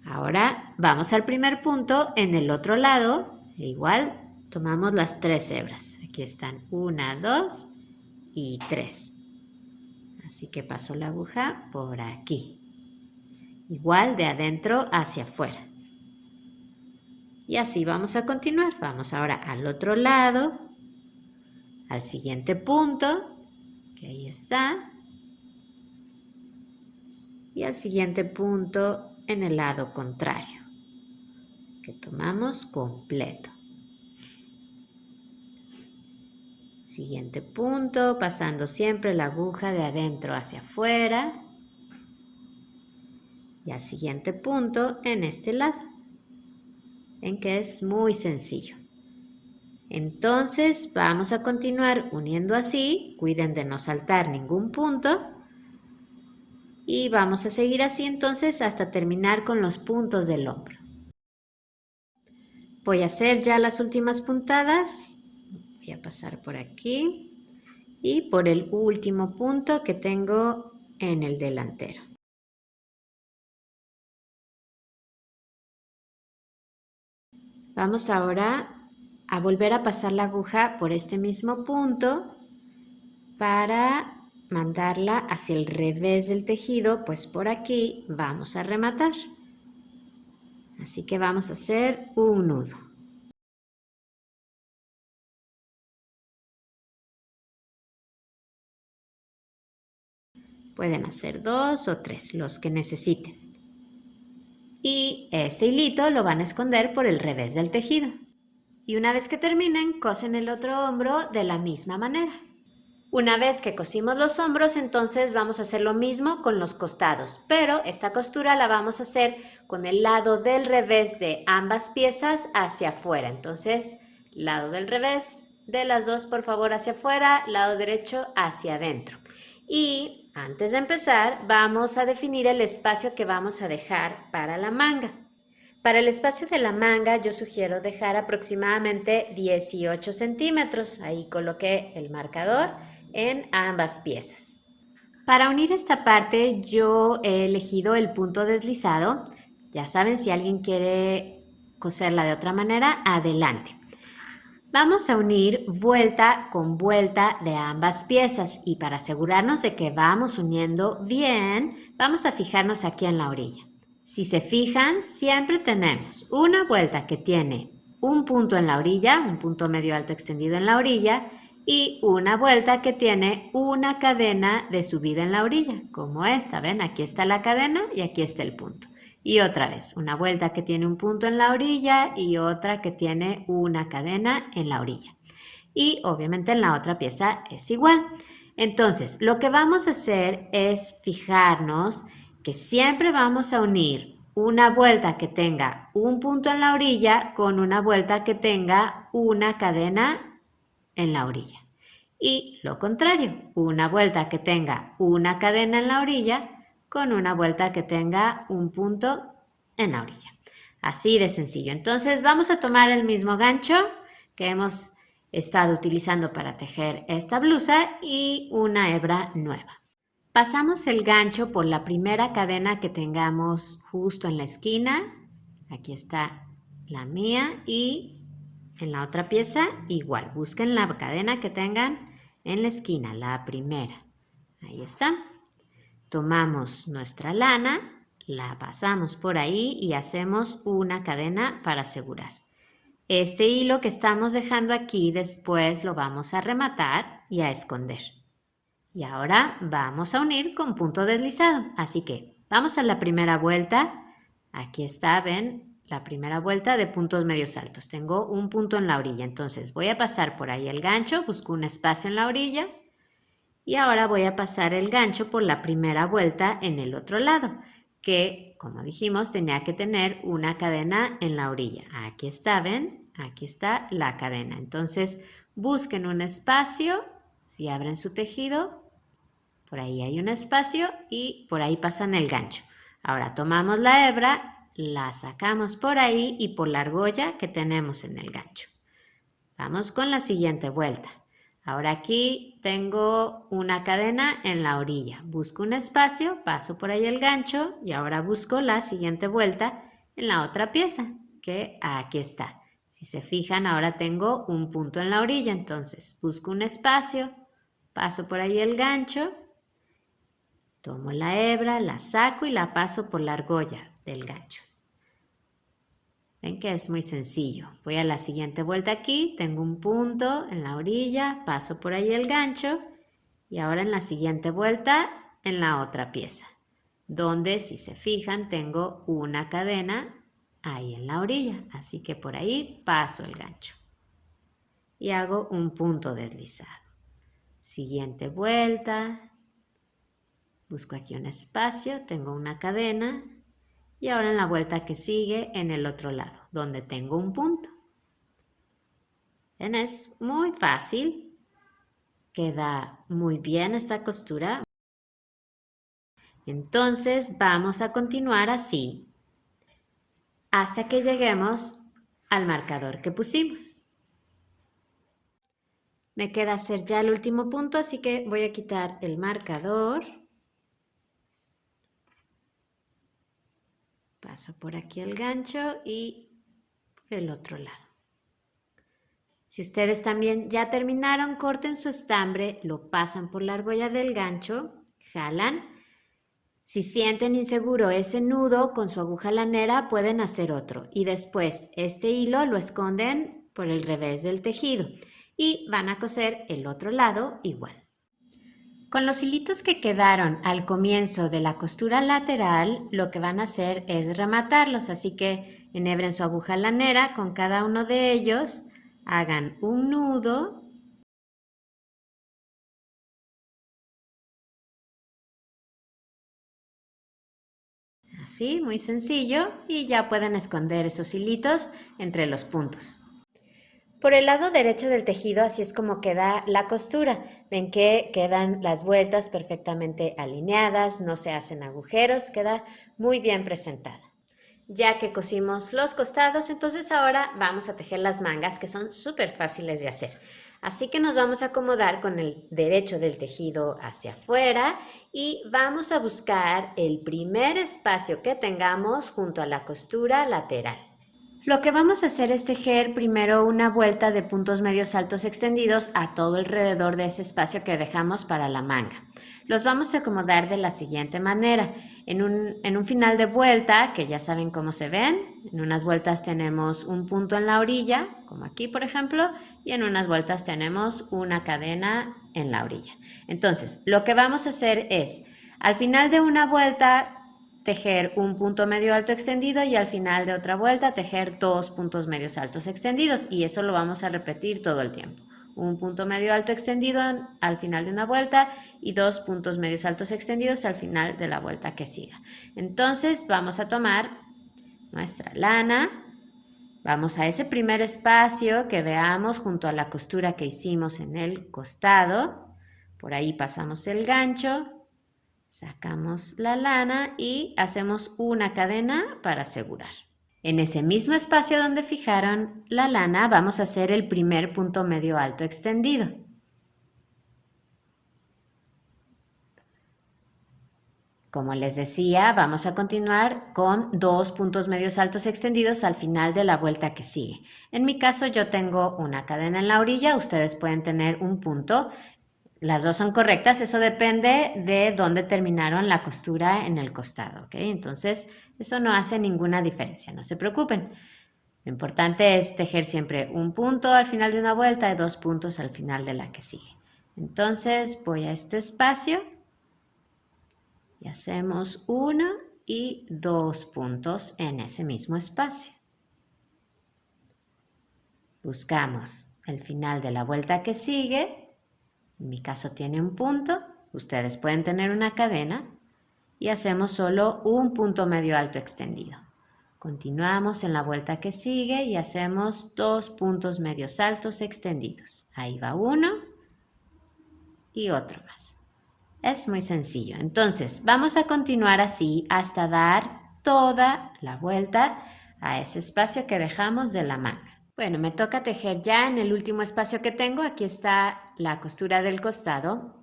Ahora vamos al primer punto en el otro lado, e igual tomamos las 3 hebras. Aquí están 1, 2 y 3. Así que paso la aguja por aquí. Igual de adentro hacia afuera. Y así vamos a continuar. Vamos ahora al otro lado, al siguiente punto, que ahí está. Y al siguiente punto en el lado contrario, que tomamos completo. Siguiente punto, pasando siempre la aguja de adentro hacia afuera. y al siguiente punto en este lado. Ven que es muy sencillo. Entonces vamos a continuar uniendo así, cuiden de no saltar ningún punto y vamos a seguir así entonces hasta terminar con los puntos del hombro. Voy a hacer ya las últimas puntadas, voy a pasar por aquí y por el último punto que tengo en el delantero. Vamos ahora a volver a pasar la aguja por este mismo punto para mandarla hacia el revés del tejido, pues por aquí vamos a rematar. Así que vamos a hacer un nudo. Pueden hacer 2 o 3, los que necesiten. Y este hilito lo van a esconder por el revés del tejido. Y una vez que terminen, cosen el otro hombro de la misma manera. Una vez que cosimos los hombros, entonces vamos a hacer lo mismo con los costados, pero esta costura la vamos a hacer con el lado del revés de ambas piezas hacia afuera. Entonces, lado del revés de las dos, por favor, hacia afuera, lado derecho hacia adentro. Y antes de empezar, vamos a definir el espacio que vamos a dejar para la manga. Para el espacio de la manga yo sugiero dejar aproximadamente 18 centímetros. Ahí coloqué el marcador en ambas piezas. Para unir esta parte yo he elegido el punto deslizado. Ya saben, si alguien quiere coserla de otra manera, adelante. Vamos a unir vuelta con vuelta de ambas piezas y para asegurarnos de que vamos uniendo bien, vamos a fijarnos aquí en la orilla. Si se fijan, siempre tenemos una vuelta que tiene un punto en la orilla, un punto medio alto extendido en la orilla, y una vuelta que tiene una cadena de subida en la orilla, como esta. ¿Ven? Aquí está la cadena y aquí está el punto. Y otra vez, una vuelta que tiene un punto en la orilla y otra que tiene una cadena en la orilla. Y obviamente en la otra pieza es igual. Entonces, lo que vamos a hacer es fijarnos que siempre vamos a unir una vuelta que tenga un punto en la orilla con una vuelta que tenga una cadena en la orilla. Y lo contrario, una vuelta que tenga una cadena en la orilla con una vuelta que tenga un punto en la orilla. Así de sencillo. Entonces vamos a tomar el mismo gancho que hemos estado utilizando para tejer esta blusa y una hebra nueva. Pasamos el gancho por la primera cadena que tengamos justo en la esquina. Aquí está la mía y en la otra pieza igual. Busquen la cadena que tengan en la esquina, la primera. Ahí está. Tomamos nuestra lana, la pasamos por ahí y hacemos una cadena para asegurar. Este hilo que estamos dejando aquí después lo vamos a rematar y a esconder. Y ahora vamos a unir con punto deslizado. Así que vamos a la primera vuelta. Aquí está, ven, la primera vuelta de puntos medios altos. Tengo un punto en la orilla, entonces voy a pasar por ahí el gancho, busco un espacio en la orilla y ahora voy a pasar el gancho por la primera vuelta en el otro lado, que como dijimos tenía que tener una cadena en la orilla. Aquí está, ven, aquí está la cadena. Entonces busquen un espacio, si abren su tejido, por ahí hay un espacio y por ahí pasan el gancho. Ahora tomamos la hebra, la sacamos por ahí y por la argolla que tenemos en el gancho. Vamos con la siguiente vuelta. Ahora aquí tengo una cadena en la orilla. Busco un espacio, paso por ahí el gancho y ahora busco la siguiente vuelta en la otra pieza, que aquí está. Si se fijan, ahora tengo un punto en la orilla, entonces busco un espacio, paso por ahí el gancho, tomo la hebra, la saco y la paso por la argolla del gancho. Ven que es muy sencillo. Voy a la siguiente vuelta aquí, tengo un punto en la orilla, paso por ahí el gancho y ahora en la siguiente vuelta en la otra pieza, donde si se fijan tengo una cadena ahí en la orilla, así que por ahí paso el gancho y hago un punto deslizado. Siguiente vuelta, busco aquí un espacio, tengo una cadena y ahora en la vuelta que sigue en el otro lado, donde tengo un punto. ¿Ven? Es muy fácil, queda muy bien esta costura. Entonces vamos a continuar así hasta que lleguemos al marcador que pusimos. Me queda hacer ya el último punto, así que voy a quitar el marcador. Paso por aquí el gancho y por el otro lado. Si ustedes también ya terminaron, corten su estambre, lo pasan por la argolla del gancho, jalan. Si sienten inseguro ese nudo, con su aguja lanera pueden hacer otro. Y después este hilo lo esconden por el revés del tejido y van a coser el otro lado igual. Con los hilitos que quedaron al comienzo de la costura lateral, lo que van a hacer es rematarlos, así que enhebren su aguja lanera con cada uno de ellos, hagan un nudo así, muy sencillo, y ya pueden esconder esos hilitos entre los puntos. Por el lado derecho del tejido, así es como queda la costura. Ven que quedan las vueltas perfectamente alineadas, no se hacen agujeros, queda muy bien presentada. Ya que cosimos los costados, entonces ahora vamos a tejer las mangas, que son súper fáciles de hacer. Así que nos vamos a acomodar con el derecho del tejido hacia afuera y vamos a buscar el primer espacio que tengamos junto a la costura lateral. Lo que vamos a hacer es tejer primero una vuelta de puntos medios altos extendidos a todo alrededor de ese espacio que dejamos para la manga. Los vamos a acomodar de la siguiente manera. En un final de vuelta, que ya saben cómo se ven, en unas vueltas tenemos un punto en la orilla, como aquí por ejemplo, y en unas vueltas tenemos una cadena en la orilla. Entonces, lo que vamos a hacer es, al final de una vuelta, tejer un punto medio alto extendido y al final de otra vuelta tejer dos puntos medios altos extendidos, y eso lo vamos a repetir todo el tiempo. Un punto medio alto extendido al final de una vuelta y dos puntos medios altos extendidos al final de la vuelta que siga. Entonces vamos a tomar nuestra lana, vamos a ese primer espacio que veamos junto a la costura que hicimos en el costado, por ahí pasamos el gancho, sacamos la lana y hacemos una cadena para asegurar. En ese mismo espacio donde fijaron la lana vamos a hacer el primer punto medio alto extendido. Como les decía, vamos a continuar con dos puntos medios altos extendidos al final de la vuelta que sigue. En mi caso yo tengo una cadena en la orilla, ustedes pueden tener un punto. Las dos son correctas, eso depende de dónde terminaron la costura en el costado, ¿ok? Entonces, eso no hace ninguna diferencia, no se preocupen. Lo importante es tejer siempre un punto al final de una vuelta y dos puntos al final de la que sigue. Entonces, voy a este espacio y hacemos uno y dos puntos en ese mismo espacio. Buscamos el final de la vuelta que sigue. En mi caso tiene un punto, ustedes pueden tener una cadena y hacemos solo un punto medio alto extendido. Continuamos en la vuelta que sigue y hacemos dos puntos medios altos extendidos. Ahí va uno y otro más. Es muy sencillo. Entonces vamos a continuar así hasta dar toda la vuelta a ese espacio que dejamos de la manga. Bueno, me toca tejer ya en el último espacio que tengo. Aquí está la costura del costado.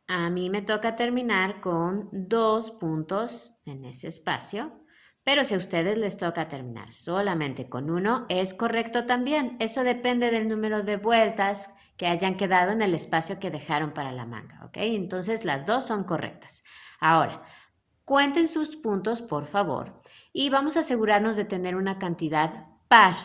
A mí me toca terminar con dos puntos en ese espacio, pero si a ustedes les toca terminar solamente con uno, es correcto también. Eso depende del número de vueltas que hayan quedado en el espacio que dejaron para la manga, ¿ok? Entonces las dos son correctas. Ahora, cuenten sus puntos, por favor, y vamos a asegurarnos de tener una cantidad par.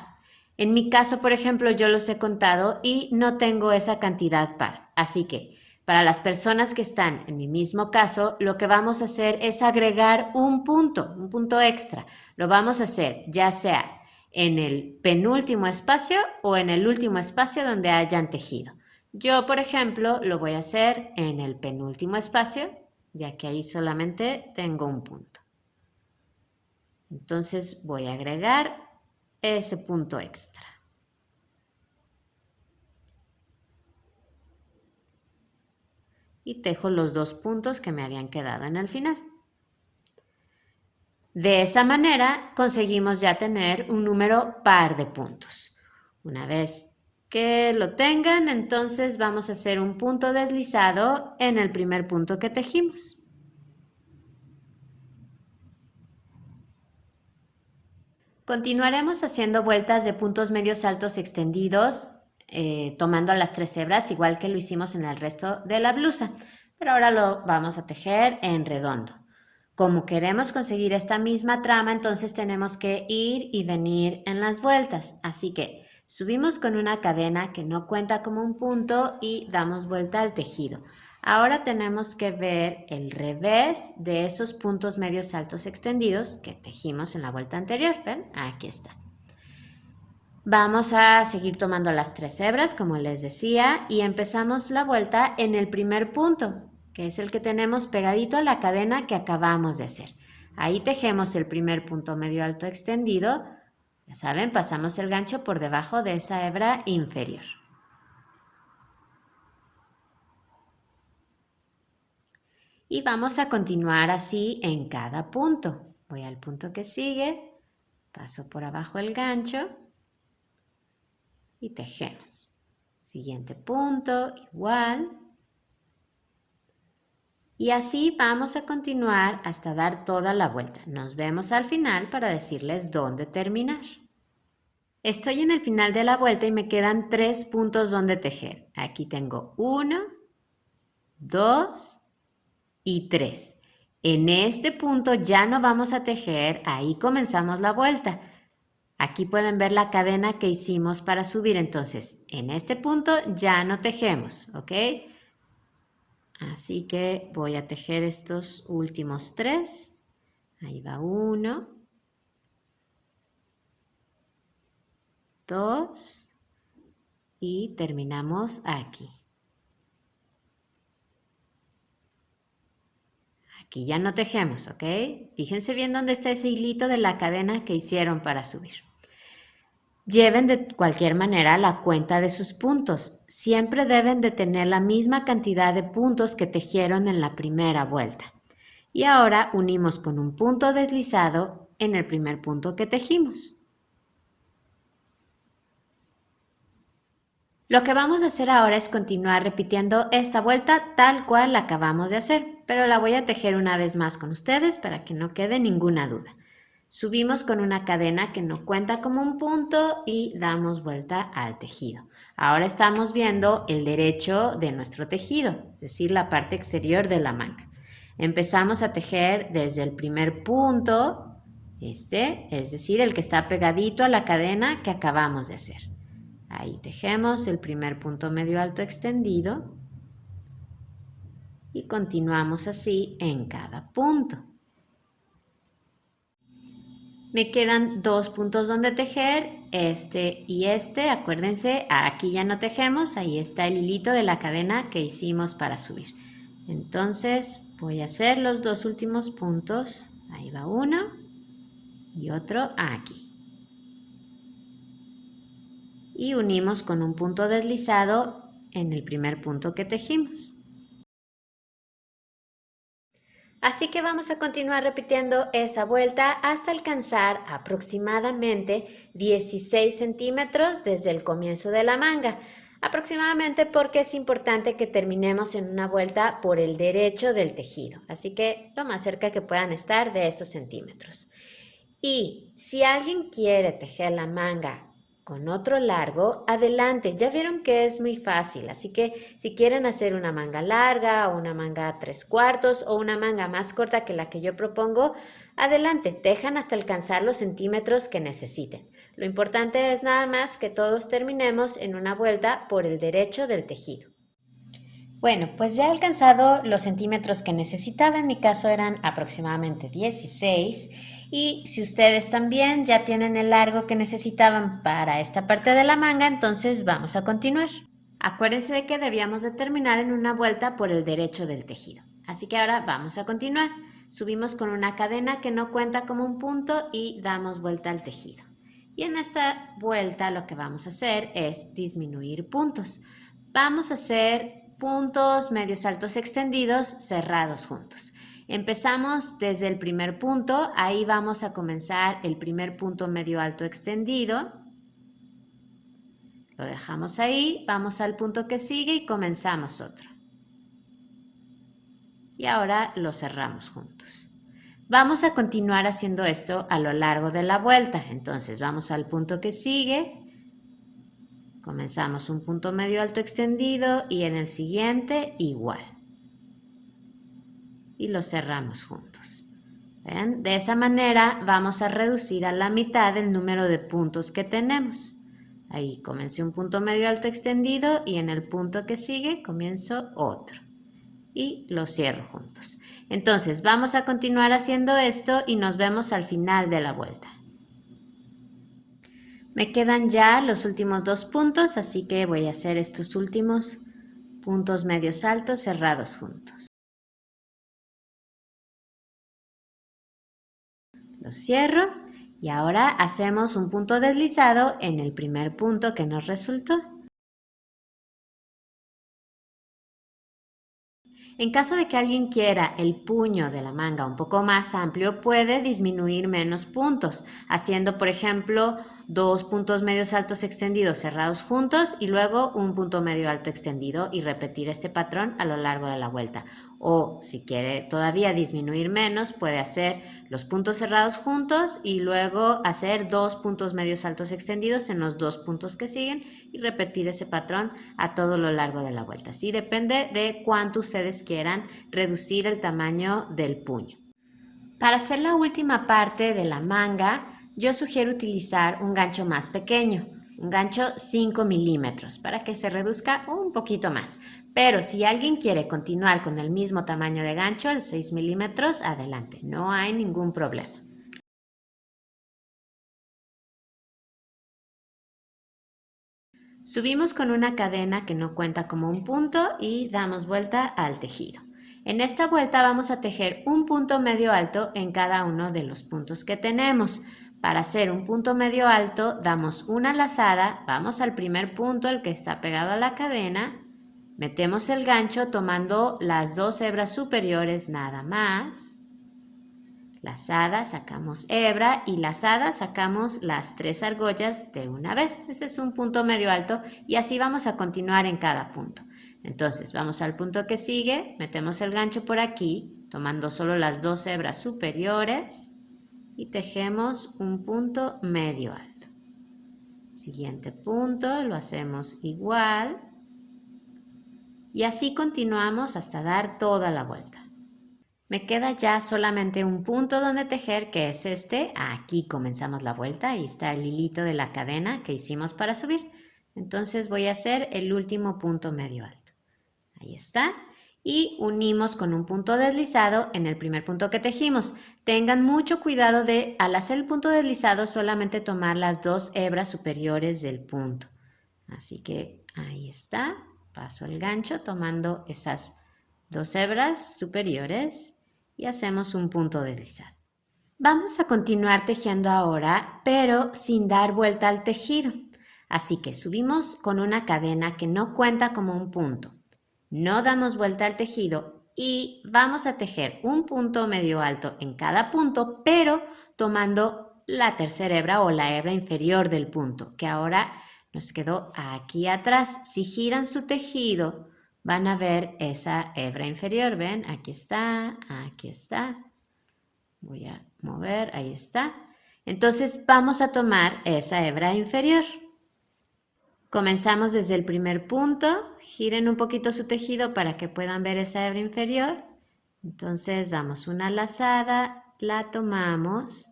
En mi caso, por ejemplo, yo los he contado y no tengo esa cantidad par. Así que para las personas que están en mi mismo caso, lo que vamos a hacer es agregar un punto extra. Lo vamos a hacer ya sea en el penúltimo espacio o en el último espacio donde hayan tejido. Yo, por ejemplo, lo voy a hacer en el penúltimo espacio, ya que ahí solamente tengo un punto. Entonces voy a agregar ese punto extra. Y tejo los 2 puntos que me habían quedado en el final. De esa manera conseguimos ya tener un número par de puntos. Una vez que lo tengan, entonces vamos a hacer un punto deslizado en el primer punto que tejimos. Continuaremos haciendo vueltas de puntos medios altos extendidos, tomando las 3 hebras, igual que lo hicimos en el resto de la blusa, pero ahora lo vamos a tejer en redondo. Como queremos conseguir esta misma trama, entonces tenemos que ir y venir en las vueltas. Así que subimos con una cadena que no cuenta como un punto y damos vuelta al tejido. Ahora tenemos que ver el revés de esos puntos medios altos extendidos que tejimos en la vuelta anterior. ¿Ven? Aquí está. Vamos a seguir tomando las 3 hebras, como les decía, y empezamos la vuelta en el primer punto, que es el que tenemos pegadito a la cadena que acabamos de hacer. Ahí tejemos el primer punto medio alto extendido. Ya saben, pasamos el gancho por debajo de esa hebra inferior. Y vamos a continuar así en cada punto. Voy al punto que sigue, paso por abajo el gancho y tejemos. Siguiente punto, igual. Y así vamos a continuar hasta dar toda la vuelta. Nos vemos al final para decirles dónde terminar. Estoy en el final de la vuelta y me quedan 3 puntos donde tejer. Aquí tengo 1, 2 y 3. En este punto ya no vamos a tejer, ahí comenzamos la vuelta. Aquí pueden ver la cadena que hicimos para subir, entonces en este punto ya no tejemos, ¿ok? Así que voy a tejer estos últimos 3. Ahí va 1, 2 y terminamos aquí. Aquí ya no tejemos, ¿ok? Fíjense bien dónde está ese hilito de la cadena que hicieron para subir. Lleven de cualquier manera la cuenta de sus puntos. Siempre deben de tener la misma cantidad de puntos que tejieron en la primera vuelta. Y ahora unimos con un punto deslizado en el primer punto que tejimos. Lo que vamos a hacer ahora es continuar repitiendo esta vuelta tal cual la acabamos de hacer, pero la voy a tejer una vez más con ustedes para que no quede ninguna duda. Subimos con una cadena que no cuenta como un punto y damos vuelta al tejido. Ahora estamos viendo el derecho de nuestro tejido, es decir, la parte exterior de la manga. Empezamos a tejer desde el primer punto, es decir, el que está pegadito a la cadena que acabamos de hacer. Ahí tejemos el primer punto medio alto extendido y continuamos así en cada punto. Me quedan 2 puntos donde tejer, este y este. Acuérdense, aquí ya no tejemos, ahí está el hilito de la cadena que hicimos para subir. Entonces voy a hacer los 2 últimos puntos. Ahí va uno y otro aquí. Y unimos con un punto deslizado en el primer punto que tejimos. Así que vamos a continuar repitiendo esa vuelta hasta alcanzar aproximadamente 16 centímetros desde el comienzo de la manga. Aproximadamente porque es importante que terminemos en una vuelta por el derecho del tejido. Así que lo más cerca que puedan estar de esos centímetros. Y si alguien quiere tejer la manga con otro largo, adelante. Ya vieron que es muy fácil, así que si quieren hacer una manga larga o una manga 3/4 o una manga más corta que la que yo propongo, adelante, tejan hasta alcanzar los centímetros que necesiten. Lo importante es nada más que todos terminemos en una vuelta por el derecho del tejido. Bueno, pues ya he alcanzado los centímetros que necesitaba, en mi caso eran aproximadamente 16 y si ustedes también ya tienen el largo que necesitaban para esta parte de la manga, entonces vamos a continuar. Acuérdense de que debíamos de terminar en una vuelta por el derecho del tejido, así que ahora vamos a continuar. subimos con una cadena que no cuenta como un punto y damos vuelta al tejido. Y en esta vuelta lo que vamos a hacer es disminuir puntos. Vamos a hacer puntos medios altos extendidos cerrados juntos. Empezamos desde el primer punto, ahí vamos a comenzar el primer punto medio alto extendido. Lo dejamos ahí, vamos al punto que sigue y comenzamos otro. Y ahora lo cerramos juntos. Vamos a continuar haciendo esto a lo largo de la vuelta. Entonces vamos al punto que sigue. Comenzamos un punto medio alto extendido y en el siguiente igual. Y lo cerramos juntos. ¿Ven? De esa manera vamos a reducir a la mitad el número de puntos que tenemos. Ahí comencé un punto medio alto extendido y en el punto que sigue comienzo otro. Y lo cierro juntos. Entonces vamos a continuar haciendo esto y nos vemos al final de la vuelta. Me quedan ya los últimos 2 puntos, así que voy a hacer estos últimos puntos medios altos cerrados juntos. Lo cierro y ahora hacemos un punto deslizado en el primer punto que nos resultó. En caso de que alguien quiera el puño de la manga un poco más amplio, puede disminuir menos puntos, haciendo, por ejemplo, 2 puntos medios altos extendidos cerrados juntos y luego un punto medio alto extendido y repetir este patrón a lo largo de la vuelta. O si quiere todavía disminuir menos, puede hacer los puntos cerrados juntos y luego hacer 2 puntos medios altos extendidos en los 2 puntos que siguen y repetir ese patrón a todo lo largo de la vuelta. Sí, depende de cuánto ustedes quieran reducir el tamaño del puño. Para hacer la última parte de la manga, yo sugiero utilizar un gancho más pequeño, un gancho 5 milímetros, para que se reduzca un poquito más. Pero si alguien quiere continuar con el mismo tamaño de gancho, el 6 milímetros, adelante, no hay ningún problema. Subimos con una cadena que no cuenta como un punto y damos vuelta al tejido. En esta vuelta vamos a tejer un punto medio alto en cada uno de los puntos que tenemos. Para hacer un punto medio alto damos una lazada, vamos al primer punto, el que está pegado a la cadena, metemos el gancho tomando las 2 hebras superiores nada más. Lazada, sacamos hebra y lazada sacamos las 3 argollas de una vez. Ese es un punto medio alto y así vamos a continuar en cada punto. Entonces vamos al punto que sigue, metemos el gancho por aquí, tomando solo las 2 hebras superiores y tejemos un punto medio alto. Siguiente punto, lo hacemos igual y así continuamos hasta dar toda la vuelta. Me queda ya solamente un punto donde tejer, que es este. Aquí comenzamos la vuelta, ahí está el hilito de la cadena que hicimos para subir. Entonces voy a hacer el último punto medio alto. Ahí está. Y unimos con un punto deslizado en el primer punto que tejimos. Tengan mucho cuidado de, al hacer el punto deslizado, solamente tomar las 2 hebras superiores del punto. Así que ahí está. Paso el gancho tomando esas 2 hebras superiores y hacemos un punto deslizado. Vamos a continuar tejiendo ahora, pero sin dar vuelta al tejido. Así que subimos con una cadena que no cuenta como un punto. No damos vuelta al tejido y vamos a tejer un punto medio alto en cada punto, pero tomando la tercera hebra o la hebra inferior del punto, que ahora nos quedó aquí atrás. Si giran su tejido, van a ver esa hebra inferior, ¿ven? Aquí está, aquí está. Voy a mover, ahí está. Entonces vamos a tomar esa hebra inferior. Comenzamos desde el primer punto, giren un poquito su tejido para que puedan ver esa hebra inferior. Entonces damos una lazada, la tomamos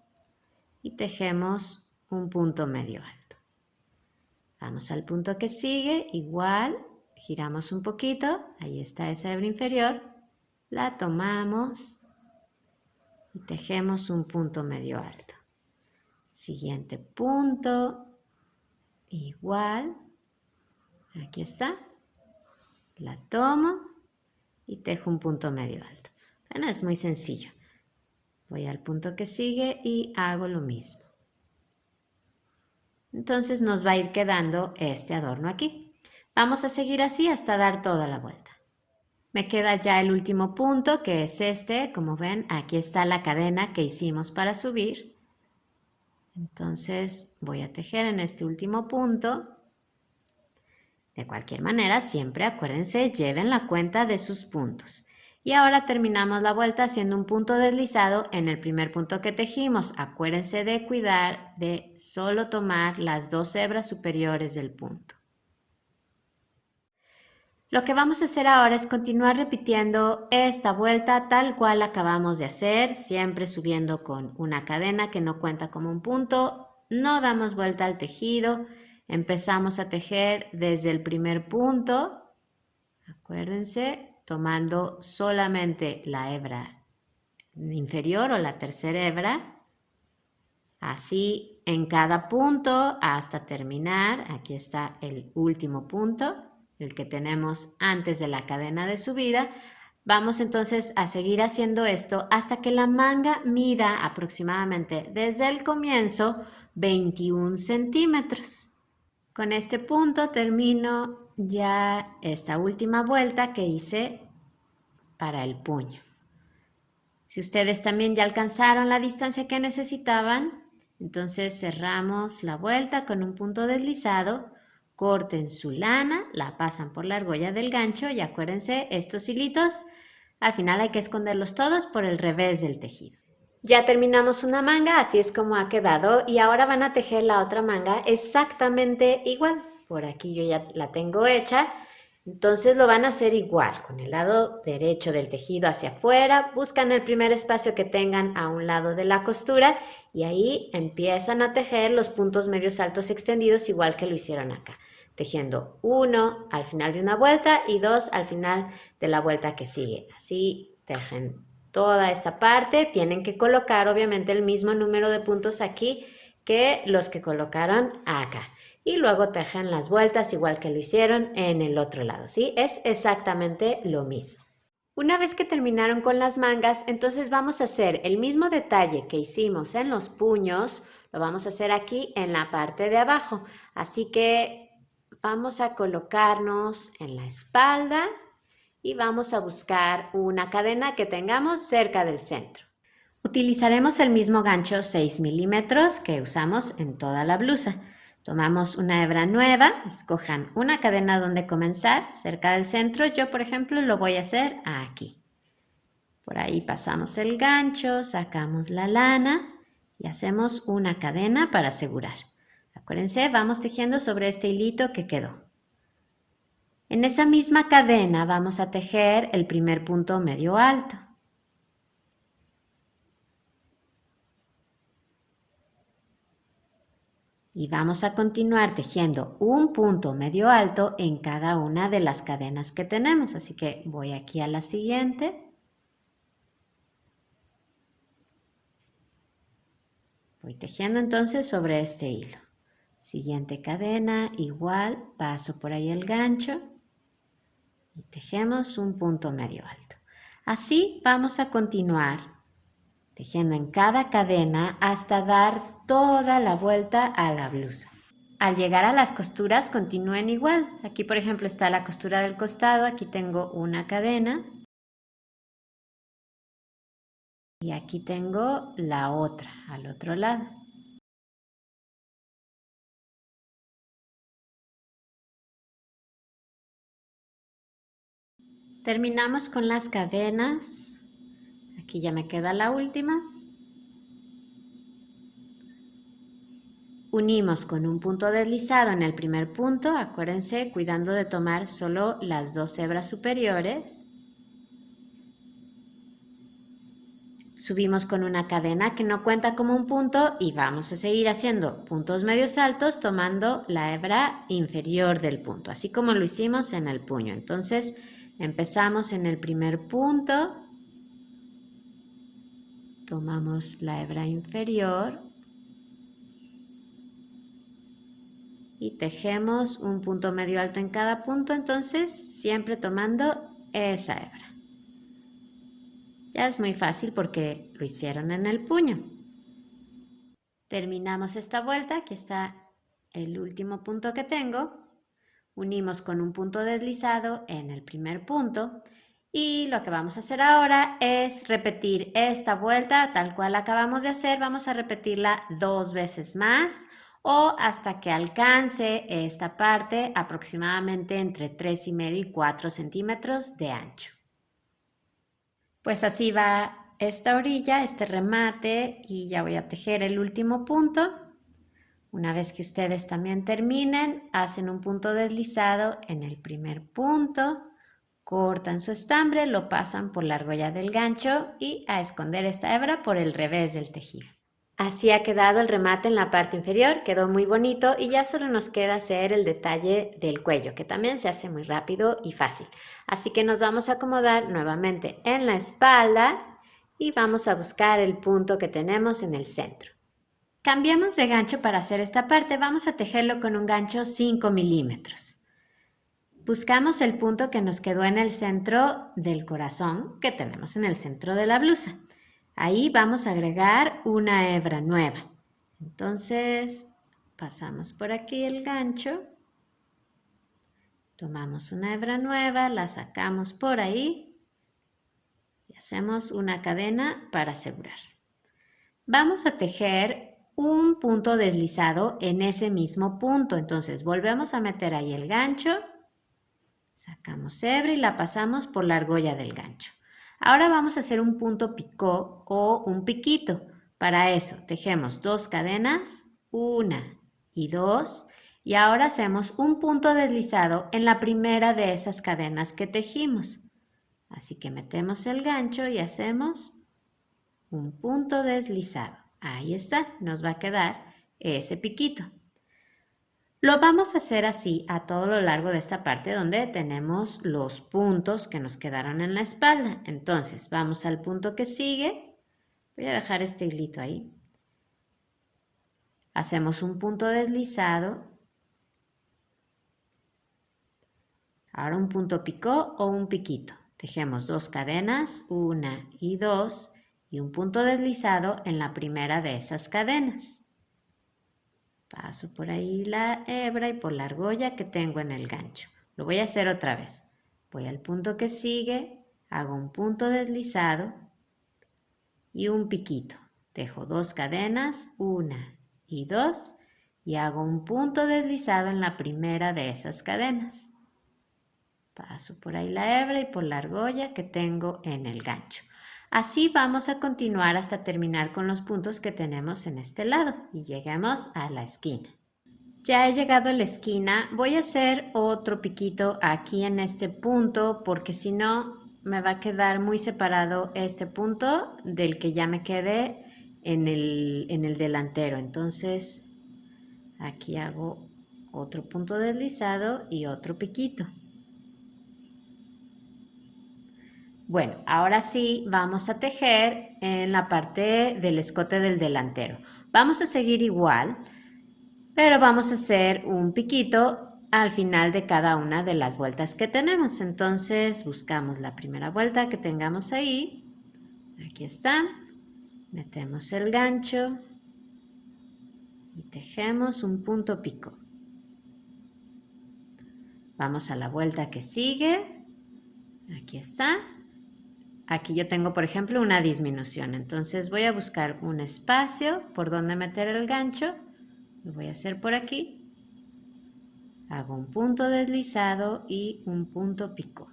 y tejemos un punto medio alto. Vamos al punto que sigue, igual. Giramos un poquito, ahí está esa hebra inferior, la tomamos y tejemos un punto medio alto. Siguiente punto, igual, aquí está, la tomo y tejo un punto medio alto. Bueno, es muy sencillo. Voy al punto que sigue y hago lo mismo. Entonces nos va a ir quedando este adorno aquí. Vamos a seguir así hasta dar toda la vuelta. Me queda ya el último punto, que es este. Como ven, aquí está la cadena que hicimos para subir. Entonces voy a tejer en este último punto. De cualquier manera, siempre acuérdense, lleven la cuenta de sus puntos. Y ahora terminamos la vuelta haciendo un punto deslizado en el primer punto que tejimos. Acuérdense de cuidar de solo tomar las 2 hebras superiores del punto. Lo que vamos a hacer ahora es continuar repitiendo esta vuelta tal cual acabamos de hacer, siempre subiendo con una cadena que no cuenta como un punto. No damos vuelta al tejido, empezamos a tejer desde el primer punto. Acuérdense, tomando solamente la hebra inferior o la tercera hebra, así en cada punto hasta terminar. Aquí está el último punto, el que tenemos antes de la cadena de subida. Vamos entonces a seguir haciendo esto hasta que la manga mida aproximadamente desde el comienzo 21 centímetros. Con este punto termino ya esta última vuelta que hice para el puño. Si ustedes también ya alcanzaron la distancia que necesitaban, entonces cerramos la vuelta con un punto deslizado, corten su lana, la pasan por la argolla del gancho y acuérdense, estos hilitos al final hay que esconderlos todos por el revés del tejido. Ya terminamos una manga, así es como ha quedado, y ahora van a tejer la otra manga exactamente igual. Por aquí yo ya la tengo hecha, entonces lo van a hacer igual, con el lado derecho del tejido hacia afuera, buscan el primer espacio que tengan a un lado de la costura y ahí empiezan a tejer los puntos medios altos extendidos igual que lo hicieron acá, tejiendo 1 al final de una vuelta y 2 al final de la vuelta que sigue. Así tejen toda esta parte. Tienen que colocar obviamente el mismo número de puntos aquí que los que colocaron acá. Y luego tejen las vueltas igual que lo hicieron en el otro lado, ¿sí? Es exactamente lo mismo. Una vez que terminaron con las mangas, entonces vamos a hacer el mismo detalle que hicimos en los puños, lo vamos a hacer aquí en la parte de abajo. Así que vamos a colocarnos en la espalda y vamos a buscar una cadena que tengamos cerca del centro. Utilizaremos el mismo gancho 6 milímetros que usamos en toda la blusa. Tomamos una hebra nueva, escojan una cadena donde comenzar, cerca del centro. Yo, por ejemplo, lo voy a hacer aquí. Por ahí pasamos el gancho, sacamos la lana y hacemos una cadena para asegurar. Acuérdense, vamos tejiendo sobre este hilito que quedó. En esa misma cadena vamos a tejer el primer punto medio alto. Y vamos a continuar tejiendo un punto medio alto en cada una de las cadenas que tenemos. Así que voy aquí a la siguiente. Voy tejiendo entonces sobre este hilo. Siguiente cadena, igual, paso por ahí el gancho y tejemos un punto medio alto. Así vamos a continuar tejiendo en cada cadena hasta dar toda la vuelta a la blusa. Al llegar a las costuras continúen igual. Aquí por ejemplo está la costura del costado, aquí tengo una cadena y aquí tengo la otra al otro lado. Terminamos con las cadenas. Aquí ya me queda la última. Unimos con un punto deslizado en el primer punto, acuérdense, cuidando de tomar solo las 2 hebras superiores. Subimos con una cadena que no cuenta como un punto y vamos a seguir haciendo puntos medios altos tomando la hebra inferior del punto, así como lo hicimos en el puño. Entonces empezamos en el primer punto, tomamos la hebra inferior y tejemos un punto medio alto en cada punto, entonces siempre tomando esa hebra. Ya es muy fácil porque lo hicieron en el puño. Terminamos esta vuelta, aquí está el último punto que tengo. Unimos con un punto deslizado en el primer punto y lo que vamos a hacer ahora es repetir esta vuelta tal cual acabamos de hacer. Vamos a repetirla 2 veces más o hasta que alcance esta parte aproximadamente entre 3,5 y 4 centímetros de ancho. Pues así va esta orilla, este remate, y ya voy a tejer el último punto. Una vez que ustedes también terminen, hacen un punto deslizado en el primer punto, cortan su estambre, lo pasan por la argolla del gancho y a esconder esta hebra por el revés del tejido. Así ha quedado el remate en la parte inferior, quedó muy bonito y ya solo nos queda hacer el detalle del cuello, que también se hace muy rápido y fácil. Así que nos vamos a acomodar nuevamente en la espalda y vamos a buscar el punto que tenemos en el centro. Cambiamos de gancho para hacer esta parte, vamos a tejerlo con un gancho 5 milímetros. Buscamos el punto que nos quedó en el centro del corazón que tenemos en el centro de la blusa. Ahí vamos a agregar una hebra nueva. Entonces pasamos por aquí el gancho, tomamos una hebra nueva, la sacamos por ahí y hacemos una cadena para asegurar. Vamos a tejer un punto deslizado en ese mismo punto. Entonces volvemos a meter ahí el gancho, sacamos hebra y la pasamos por la argolla del gancho. Ahora vamos a hacer un punto picot o un piquito. Para eso tejemos 2 cadenas, 1 y 2, y ahora hacemos un punto deslizado en la primera de esas cadenas que tejimos. Así que metemos el gancho y hacemos un punto deslizado. Ahí está, nos va a quedar ese piquito. Lo vamos a hacer así a todo lo largo de esta parte donde tenemos los puntos que nos quedaron en la espalda. Entonces vamos al punto que sigue. Voy a dejar este hilito ahí. Hacemos un punto deslizado. Ahora un punto picot o un piquito. Tejemos 2 cadenas, 1 y 2, y un punto deslizado en la primera de esas cadenas. Paso por ahí la hebra y por la argolla que tengo en el gancho. Lo voy a hacer otra vez. Voy al punto que sigue, hago un punto deslizado y un piquito. Tejo 2 cadenas, 1 y 2, y hago un punto deslizado en la primera de esas cadenas. Paso por ahí la hebra y por la argolla que tengo en el gancho. Así vamos a continuar hasta terminar con los puntos que tenemos en este lado y lleguemos a la esquina. Ya he llegado a la esquina, voy a hacer otro piquito aquí en este punto porque si no me va a quedar muy separado este punto del que ya me quedé en el delantero. Entonces aquí hago otro punto deslizado y otro piquito. Bueno, ahora sí vamos a tejer en la parte del escote del delantero. Vamos a seguir igual, pero vamos a hacer un piquito al final de cada una de las vueltas que tenemos. Entonces buscamos la primera vuelta que tengamos ahí. Aquí está. Metemos el gancho y tejemos un punto picot. Vamos a la vuelta que sigue. Aquí está. Aquí yo tengo, por ejemplo, una disminución. Entonces voy a buscar un espacio por donde meter el gancho. Lo voy a hacer por aquí. Hago un punto deslizado y un punto picot.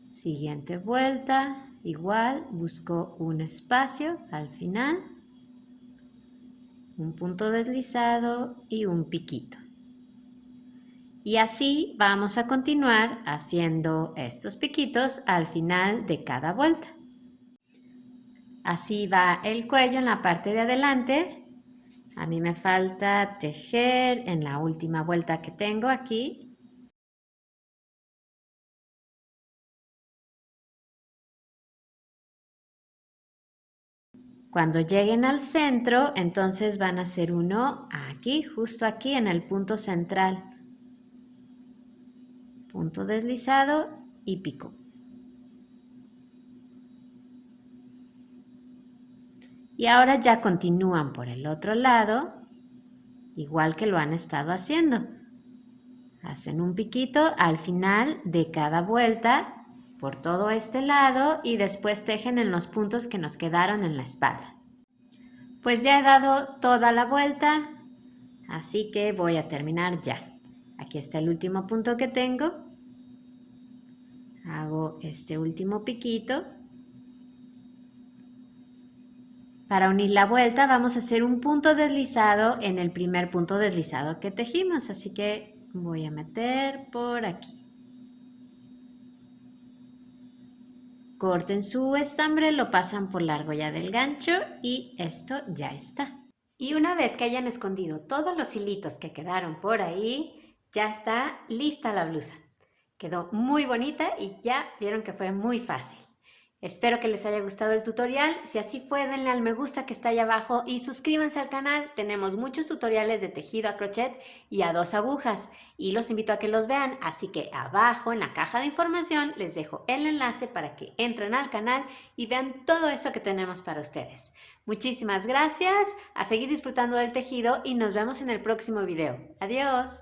Siguiente vuelta, igual, busco un espacio al final. Un punto deslizado y un piquito. Y así vamos a continuar haciendo estos piquitos al final de cada vuelta. Así va el cuello en la parte de adelante. A mí me falta tejer en la última vuelta que tengo aquí. Cuando lleguen al centro, entonces van a hacer uno aquí, justo aquí en el punto central. Punto deslizado y picó. Y ahora ya continúan por el otro lado, igual que lo han estado haciendo. Hacen un piquito al final de cada vuelta por todo este lado y después tejen en los puntos que nos quedaron en la espalda. Pues ya he dado toda la vuelta, así que voy a terminar ya. Aquí está el último punto que tengo. Hago este último piquito. Para unir la vuelta vamos a hacer un punto deslizado en el primer punto deslizado que tejimos, así que voy a meter por aquí. Corten su estambre, lo pasan por la argolla del gancho y esto ya está. Y una vez que hayan escondido todos los hilitos que quedaron por ahí, ya está lista la blusa. Quedó muy bonita y ya vieron que fue muy fácil. Espero que les haya gustado el tutorial. Si así fue, denle al me gusta que está ahí abajo y suscríbanse al canal. Tenemos muchos tutoriales de tejido a crochet y a 2 agujas y los invito a que los vean. Así que abajo en la caja de información les dejo el enlace para que entren al canal y vean todo eso que tenemos para ustedes. Muchísimas gracias, a seguir disfrutando del tejido y nos vemos en el próximo video. Adiós.